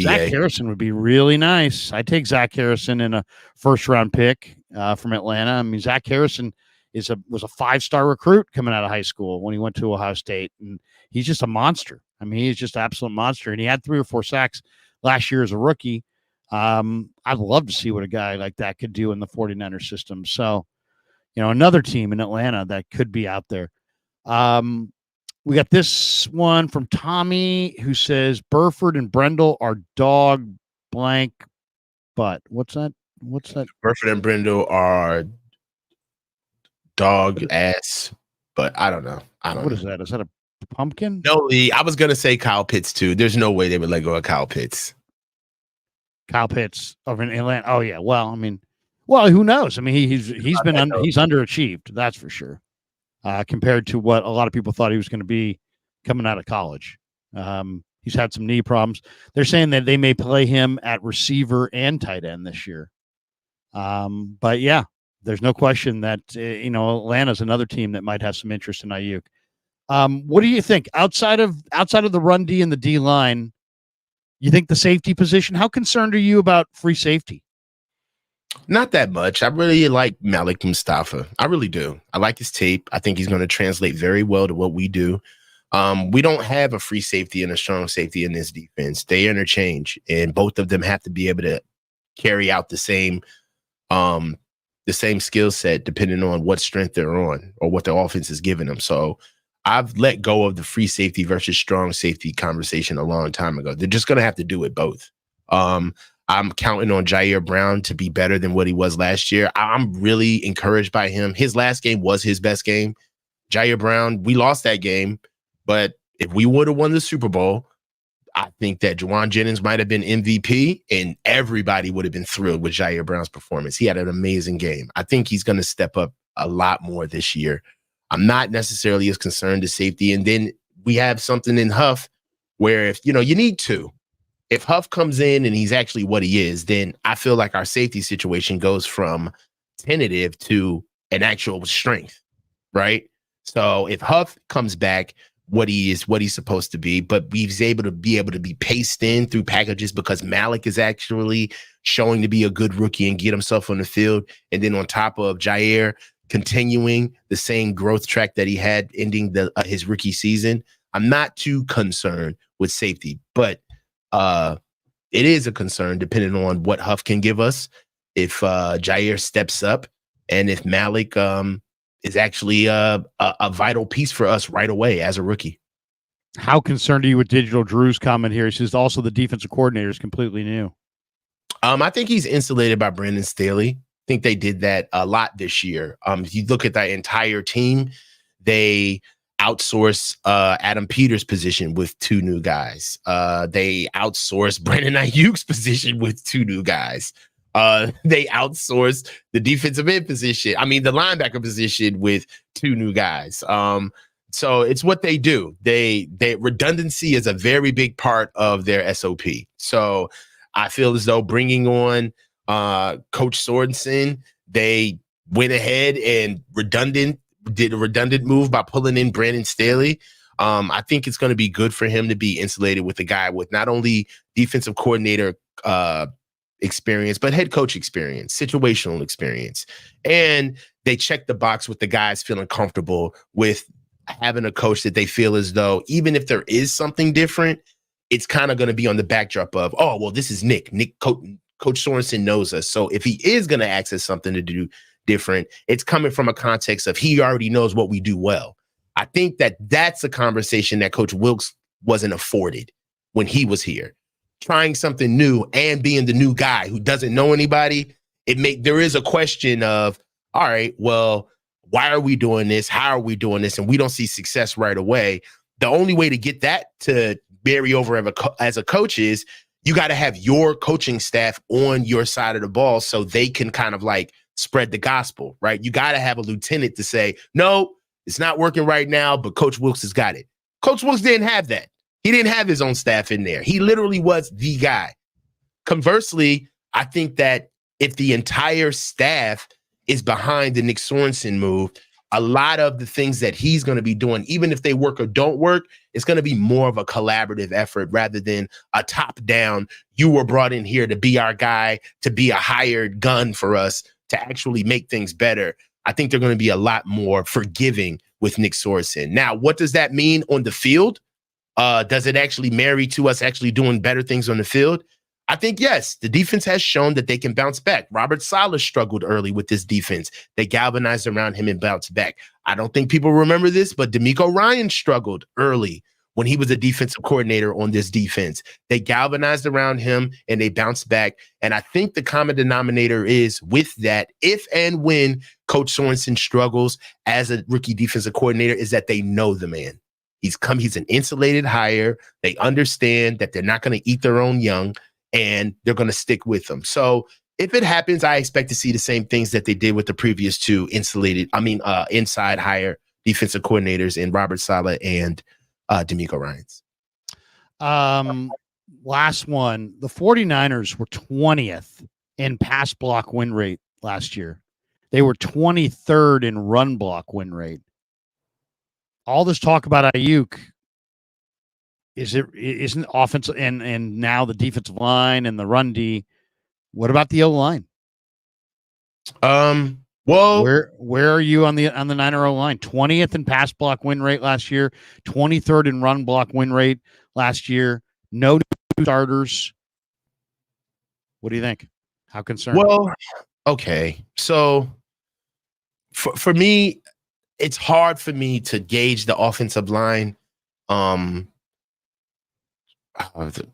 Zach Harrison would be really nice. I'd take Zach Harrison in a first-round pick from Atlanta. I mean, Zach Harrison was a 5-star recruit coming out of high school when he went to Ohio State, and he's just a monster. I mean, he's just an absolute monster, and he had 3 or 4 sacks last year as a rookie. I'd love to see what a guy like that could do in the 49ers system. So, another team in Atlanta that could be out there. We got this one from Tommy, who says Burford and Brendel are dog blank butt. What's that? Burford and Brendel are dog ass, but I don't know. What is that? Is that a pumpkin? No, I was gonna say Kyle Pitts too. There's no way they would let go of Kyle Pitts. Kyle Pitts over in Atlanta. Oh yeah. Well, who knows? I mean, he's underachieved. That's for sure. Compared to what a lot of people thought he was going to be coming out of college. He's had some knee problems. They're saying that they may play him at receiver and tight end this year. But yeah, there's no question that, Atlanta's another team that might have some interest in Aiyuk. What do you think outside of the run D and the D line? You think the safety position, how concerned are you about free safety? Not that much. I really like Malik Mustafa. I really do. I like his tape. I think he's going to translate very well to what we do. We don't have a free safety and a strong safety in this defense. They interchange, and both of them have to be able to carry out the same skill set depending on what strength they're on or what the offense is giving them. So I've let go of the free safety versus strong safety conversation a long time ago. They're just going to have to do it both. I'm counting on Jair Brown to be better than what he was last year. I'm really encouraged by him. His last game was his best game. Jair Brown, we lost that game, but if we would have won the Super Bowl, I think that Juwan Jennings might have been MVP, and everybody would have been thrilled with Jair Brown's performance. He had an amazing game. I think he's going to step up a lot more this year. I'm not necessarily as concerned as safety. And then we have something in Huff where if, you need to. If Huff comes in and he's actually what he is, then I feel like our safety situation goes from tentative to an actual strength, right? So if Huff comes back, what he's supposed to be, but he's able to be paced in through packages because Malik is actually showing to be a good rookie and get himself on the field. And then on top of Jair continuing the same growth track that he had ending his rookie season, I'm not too concerned with safety, but it is a concern depending on what Huff can give us. If Jair steps up and if Malik is actually a vital piece for us right away as a rookie. How concerned are you with Digital Drew's comment here? He says also the defensive coordinator is completely new. I think he's insulated by Brandon Staley. I think they did that a lot this year. If you look at that entire team, they outsource Adam Peters' position with 2 new guys. They outsource Brandon Aiyuk's position with 2 new guys. They outsourced the defensive end position. The linebacker position with 2 new guys. So it's what they do. They redundancy is a very big part of their SOP. So I feel as though bringing on Coach Sorensen, they went ahead and did a redundant move by pulling in Brandon Staley. I think it's going to be good for him to be insulated with a guy with not only defensive coordinator experience, but head coach experience, situational experience. And they check the box with the guys feeling comfortable with having a coach that they feel as though even if there is something different, it's kind of going to be on the backdrop of, oh, well, this is Nick. Coach Sorensen knows us. So if he is going to access something to do different, it's coming from a context of he already knows what we do well. I think that's a conversation that Coach Wilkes wasn't afforded when he was here. Trying something new and being the new guy who doesn't know anybody, there is a question of, all right, well, why are we doing this? How are we doing this? And we don't see success right away. The only way to get that to carry over as a coach is you got to have your coaching staff on your side of the ball so they can kind of like spread the gospel, right? You got to have a lieutenant to say, no, it's not working right now, but Coach Wilkes has got it. Coach Wilkes didn't have that. He didn't have his own staff in there. He literally was the guy. Conversely, I think that if the entire staff is behind the Nick Sorensen move, a lot of the things that he's going to be doing, even if they work or don't work, it's going to be more of a collaborative effort rather than a top-down, you were brought in here to be our guy, to be a hired gun for us, to actually make things better. I think they're going to be a lot more forgiving with Nick Sorensen. Now, what does that mean on the field? Does it actually marry to us actually doing better things on the field? I think, yes, the defense has shown that they can bounce back. Robert Saleh struggled early with this defense. They galvanized around him and bounced back. I don't think people remember this, but DeMeco Ryans struggled early when he was a defensive coordinator on this defense. They galvanized around him and they bounced back. And I think the common denominator is with that, if and when Coach Sorensen struggles as a rookie defensive coordinator, is that they know the man. He's an insulated hire. They understand that they're not going to eat their own young, and they're going to stick with them. So if it happens, I expect to see the same things that they did with the previous two inside hire defensive coordinators in Robert Saleh and DeMeco Ryans. Last one, the 49ers were 20th in pass block win rate last year. They were 23rd in run block win rate. All this talk about Aiyuk, isn't offense and now the defensive line and the run D. What about the O-line? Well, where are you on the Niner O-line? 20th in pass block win rate last year, 23rd in run block win rate last year. No new starters. What do you think? How concerned? Well, okay. So for me, it's hard for me to gauge the offensive line.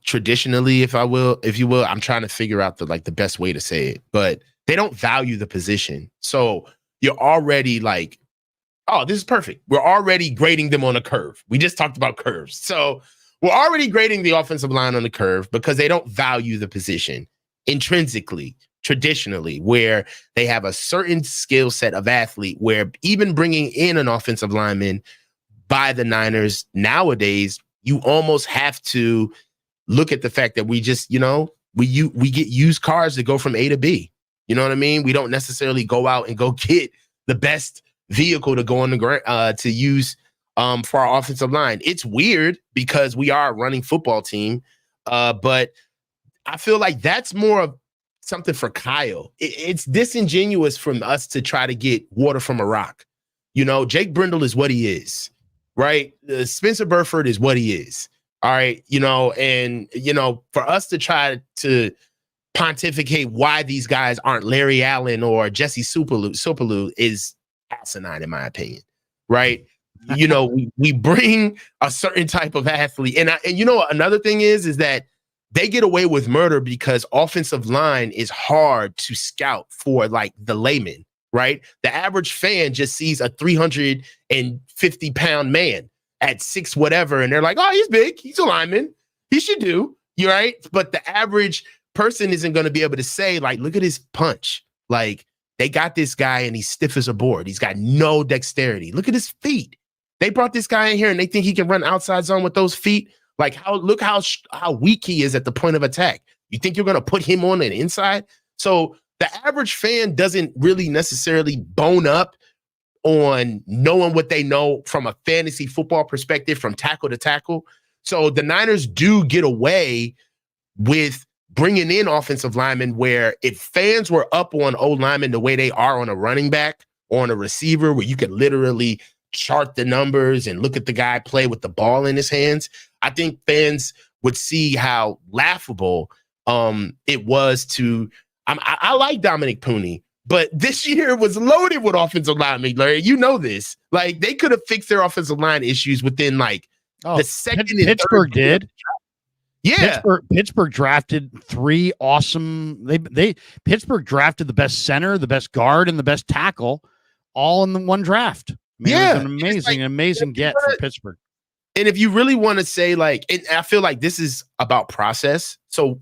Traditionally, if you will, I'm trying to figure out the best way to say it, but they don't value the position. So you're already like, oh, this is perfect. We're already grading them on a curve. We just talked about curves. So we're already grading the offensive line on the curve because they don't value the position intrinsically, traditionally, where they have a certain skill set of athlete where even bringing in an offensive lineman by the Niners nowadays, you almost have to look at the fact that we just, we get used cars that go from A to B. You know what I mean? We don't necessarily go out and go get the best vehicle to go on the ground to use for our offensive line. It's weird because we are a running football team, but I feel like that's more of something for Kyle. It's disingenuous from us to try to get water from a rock. Jake Brindle is what he is. Right? Spencer Burford is what he is. All right. For us to try to pontificate why these guys aren't Larry Allen or Jesse Superlu is asinine, in my opinion. Right? We bring a certain type of athlete. And another thing is that they get away with murder because offensive line is hard to scout for the layman. Right? The average fan just sees a 350-pound man at 6 whatever, and they're like, oh, he's big. He's a lineman. He should do. You're right. But the average person isn't going to be able to say, look at his punch. They got this guy and he's stiff as a board. He's got no dexterity. Look at his feet. They brought this guy in here and they think he can run outside zone with those feet. Look how weak he is at the point of attack. You think you're going to put him on an inside? So the average fan doesn't really necessarily bone up on knowing what they know from a fantasy football perspective, from tackle to tackle. So the Niners do get away with bringing in offensive linemen where if fans were up on old linemen the way they are on a running back or on a receiver, where you could literally chart the numbers and look at the guy play with the ball in his hands, I think fans would see how laughable it was to I like Dominic Pooney, but this year was loaded with offensive linemen, Larry. You know this. They could have fixed their offensive line issues within the second and Pittsburgh third. did. Yeah. Pittsburgh drafted 3 awesome. Pittsburgh drafted the best center, the best guard, and the best tackle, all in the one draft. I mean, Yeah. it was an amazing get for Pittsburgh. And if you really want to say, like, and I feel like this is about process. So,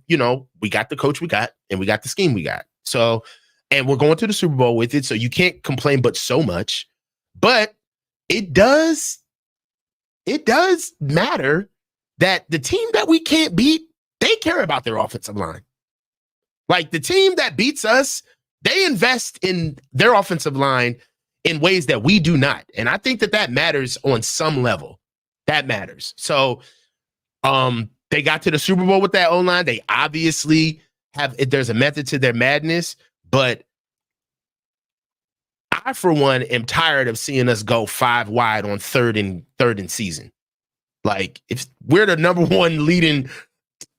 we got the coach we got, and we got the scheme we got. So, and we're going to the Super Bowl with it. So you can't complain but so much. But it does matter that the team that we can't beat, they care about their offensive line. Like, the team that beats us, they invest in their offensive line in ways that we do not. And I think that matters on some level. That matters. So they got to the Super Bowl with that O-line. They obviously there's a method to their madness, but I, for one, am tired of seeing us go 5 wide on third and season. Like, if we're the number 1 leading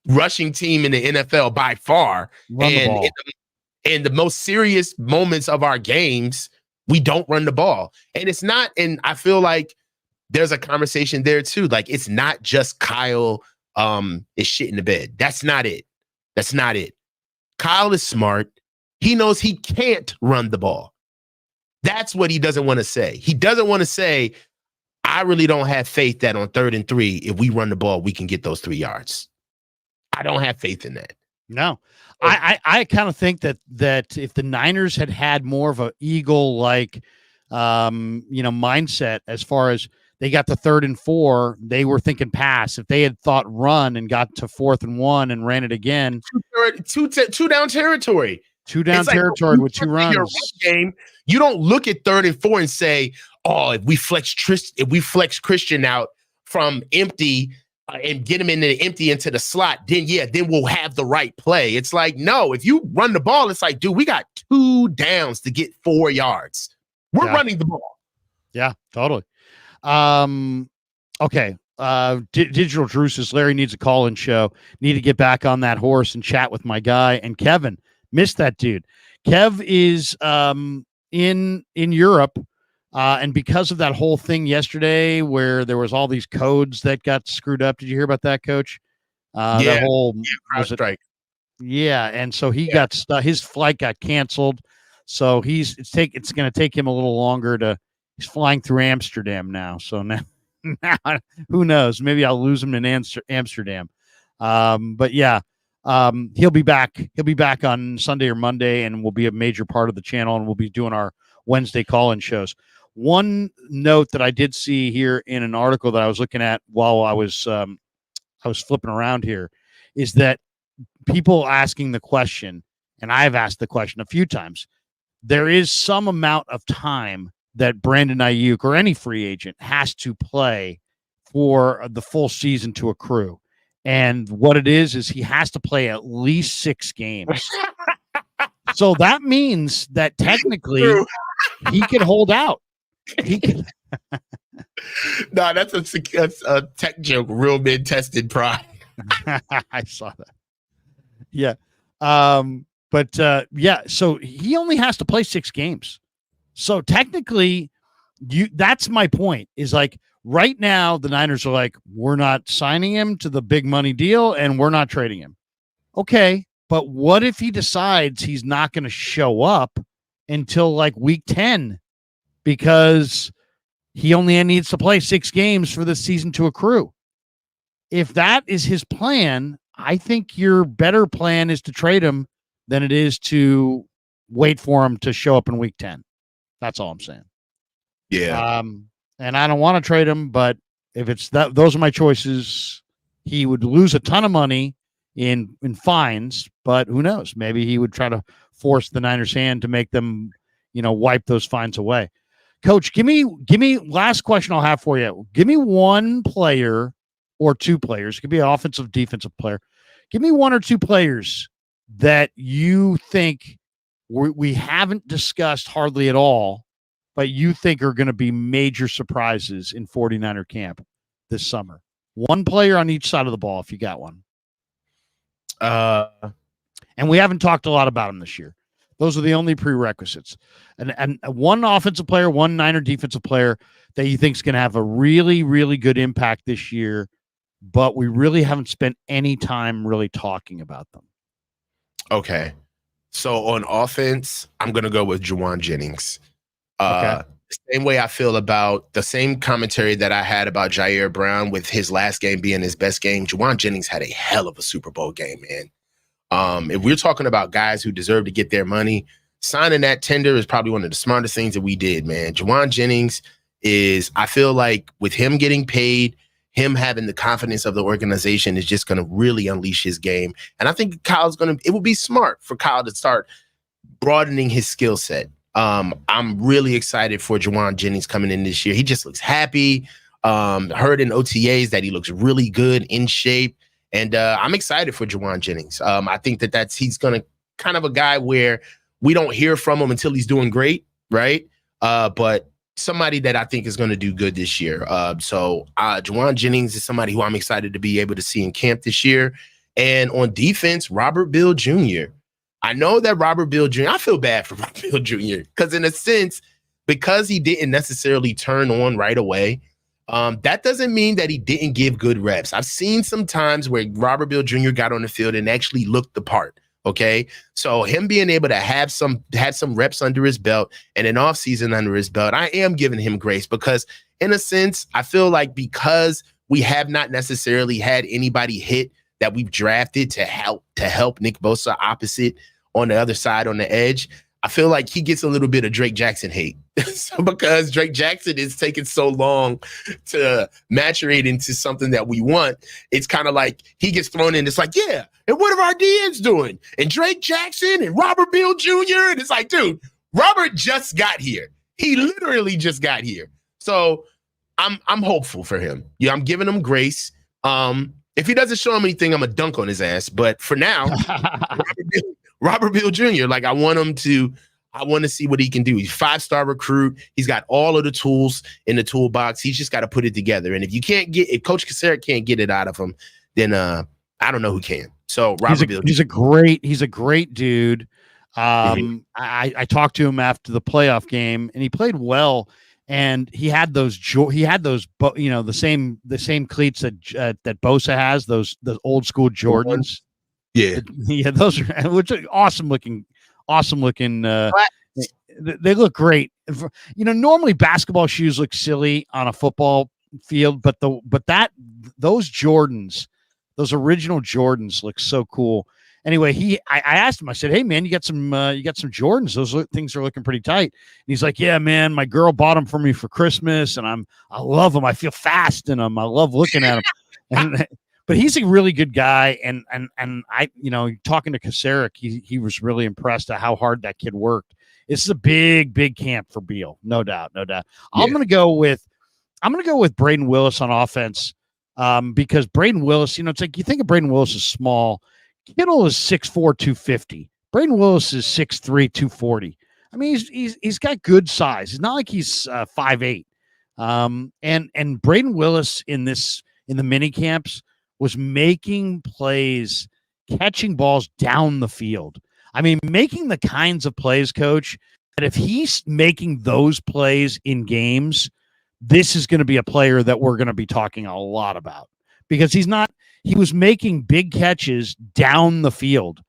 rushing team in the NFL by far, and in the most serious moments of our games, we don't run the ball. And it's not, and I feel like there's a conversation there too. Like, it's not just Kyle is shit in the bed. That's not it. Kyle is smart. He knows he can't run the ball. That's what he doesn't want to say. He doesn't want to say, I really don't have faith that on 3rd and 3, if we run the ball, we can get those 3 yards. I don't have faith in that. No. I kind of think that if the Niners had more of an Eagle-like, mindset, as far as they got to 3rd and 4, they were thinking pass. If they had thought run and got to 4th and 1 and ran it again, two down territory. 2 down territory with 2 runs. Game, you don't look at 3rd and 4 and say, "Oh, if we flex Christian out from empty and get him into the empty into the slot, then we'll have the right play." It's like, no, if you run the ball, it's like, dude, we got 2 downs to get 4 yards. We're running the ball. Yeah, totally. Okay. Digital Drew says Larry needs a call-in show. Need to get back on that horse and chat with my guy. And Kevin, missed that dude. Kev is in Europe, and because of that whole thing yesterday where there was all these codes that got screwed up. Did you hear about that, Coach? That whole strike. Yeah, and so he got stuck. His flight got canceled. So it's going to take him a little longer to. He's flying through Amsterdam now. So now who knows? Maybe I'll lose him in Amsterdam. But yeah, he'll be back. He'll be back on Sunday or Monday, and will be a major part of the channel. And we'll be doing our Wednesday call-in shows. One note that I did see here in an article that I was looking at while I was flipping around here is that people asking the question, and I've asked the question a few times. There is some amount of time that Brandon Aiyuk or any free agent has to play for the full season to accrue. And what it is he has to play at least 6 games. So that means that technically he could hold out. He can. No, that's a tech joke. Real men tested pride. I saw that. Yeah. So he only has to play 6 games. So technically, that's my point, is like right now the Niners are like, we're not signing him to the big money deal and we're not trading him. Okay, but what if he decides he's not going to show up until like week 10 because he only needs to play 6 games for the season to accrue? If that is his plan, I think your better plan is to trade him than it is to wait for him to show up in week 10. That's all I'm saying. Yeah. And I don't want to trade him, but if it's that, those are my choices. He would lose a ton of money in fines, but who knows? Maybe he would try to force the Niners' hand to make them, wipe those fines away. Coach, give me last question I'll have for you. Give me one player or 2 players. It could be an offensive, defensive player. Give me 1 or 2 players that you think we haven't discussed hardly at all, but you think are going to be major surprises in 49er camp this summer. 1 player on each side of the ball, if you got one. And we haven't talked a lot about them this year. Those are the only prerequisites. And 1 offensive player, 1 Niner defensive player that you think is going to have a really, really good impact this year but we really haven't spent any time really talking about them. Okay. So on offense, I'm going to go with Juwan Jennings. Okay. Same way I feel about the same commentary that I had about Jair Brown with his last game being his best game. Juwan Jennings had a hell of a Super Bowl game, man. If we're talking about guys who deserve to get their money, signing that tender is probably one of the smartest things that we did, man. Juwan Jennings is, I feel like with him getting paid, him having the confidence of the organization is just going to really unleash his game. And I think it will be smart for Kyle to start broadening his skill set. I'm really excited for Juwan Jennings coming in this year. He just looks happy. Heard in OTAs that he looks really good, in shape. And I'm excited for Juwan Jennings. I think he's going to kind of a guy where we don't hear from him until he's doing great, right? But somebody that I think is going to do good this year. So Juwan Jennings is somebody who I'm excited to be able to see in camp this year. And on defense, Robert Bill Jr. I know that Robert Bill Jr., I feel bad for Robert Bill Jr. because in a sense, because he didn't necessarily turn on right away, that doesn't mean that he didn't give good reps. I've seen some times where Robert Bill Jr. got on the field and actually looked the part. Okay. So him being able to have some reps under his belt and an offseason under his belt, I am giving him grace because in a sense, I feel like because we have not necessarily had anybody hit that we've drafted to help Nick Bosa opposite on the other side on the edge, I feel like he gets a little bit of Drake Jackson hate. So because Drake Jackson is taking so long to maturate into something that we want, it's kind of like he gets thrown in. It's like, yeah, and what are our DNs doing? And Drake Jackson and Robert Bill Jr. And it's like, dude, Robert just got here. He literally just got here. So I'm hopeful for him. Yeah, I'm giving him grace. If he doesn't show him anything, I'm going to dunk on his ass. But for now, Robert Bill Jr., like I want to see what he can do. He's a 5-star recruit. He's got all of the tools in the toolbox. He's just got to put it together. And if Coach Krueger can't get it out of him, then I don't know who can. So Robert Bill Jr. He's a great dude. I talked to him after the playoff game and he played well. And he had the same cleats that Bosa has, the old school Jordans. Yeah, those are which are awesome looking. They look great. Normally basketball shoes look silly on a football field, but those Jordans, those original Jordans, look so cool. Anyway, I asked him. I said, "Hey, man, you got some Jordans? Those things are looking pretty tight." And he's like, "Yeah, man, my girl bought them for me for Christmas, and I love them. I feel fast in them. I love looking at them." But he's a really good guy, and I, talking to Kasarik, he was really impressed at how hard that kid worked. This is a big camp for Beal, no doubt. Yeah. I'm gonna go with Braden Willis on offense, because Braden Willis, it's like you think of Braden Willis as small. Kittle is 6'4", 250. Braden Willis is 6'3", 240. I mean, he's got good size. It's not like he's 5'8". And Braden Willis in the mini camps was making plays, catching balls down the field. I mean, making the kinds of plays, Coach, that if he's making those plays in games, this is going to be a player that we're going to be talking a lot about because he was making big catches down the field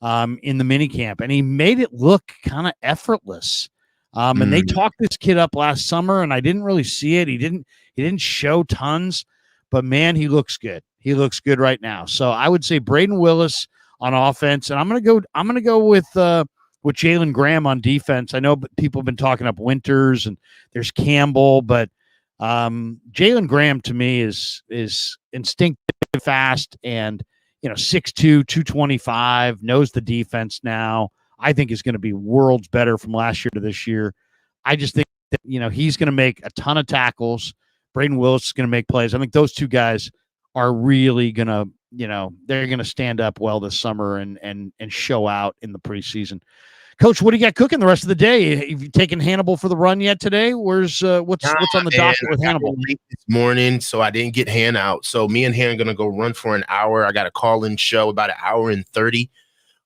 in the minicamp, and he made it look kind of effortless. And they talked this kid up last summer, and I didn't really see it. He didn't show tons, but man, he looks good. He looks good right now. So I would say Braden Willis on offense, and I'm gonna go with Jalen Graham on defense. I know people have been talking up Winters, and there's Campbell, but Jalen Graham to me is instinctive, fast, and 6'2", 225, knows the defense now. I think is going to be worlds better from last year to this year. I just think that he's going to make a ton of tackles. Braden Willis is going to make plays. I think those two guys are really going to they're going to stand up well this summer and show out in the preseason. Coach, what do you got cooking the rest of the day? Have you taken Hannibal for the run yet today? What's on the docket with Hannibal? Late this morning, so I didn't get Han out. So me and Han are gonna go run for an hour. I got a call-in show about 1 hour and 30.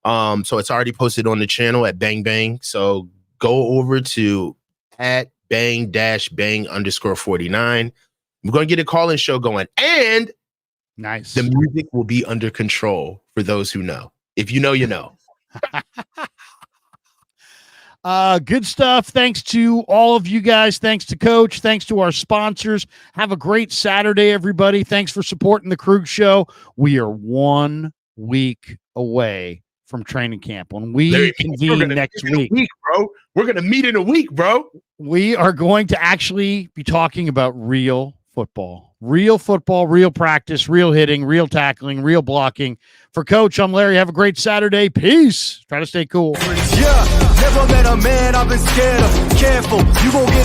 So it's already posted on the channel at Bang Bang. So go over to at bang-bang_49. We're gonna get a call-in show going, and Nice. The music will be under control for those who know. If you know, you know. Good stuff. Thanks to all of you guys. Thanks to Coach. Thanks to our sponsors. Have a great Saturday, everybody. Thanks for supporting the Krug Show. We are 1 week away from training camp. When we convene next week, bro, we're going to meet in a week, bro. We are going to actually be talking about real football, real practice, real hitting, real tackling, real blocking. For Coach, I'm Larry. Have a great Saturday. Peace. Try to stay cool. Yeah, never met a man I've been scared of. Careful, you gon' get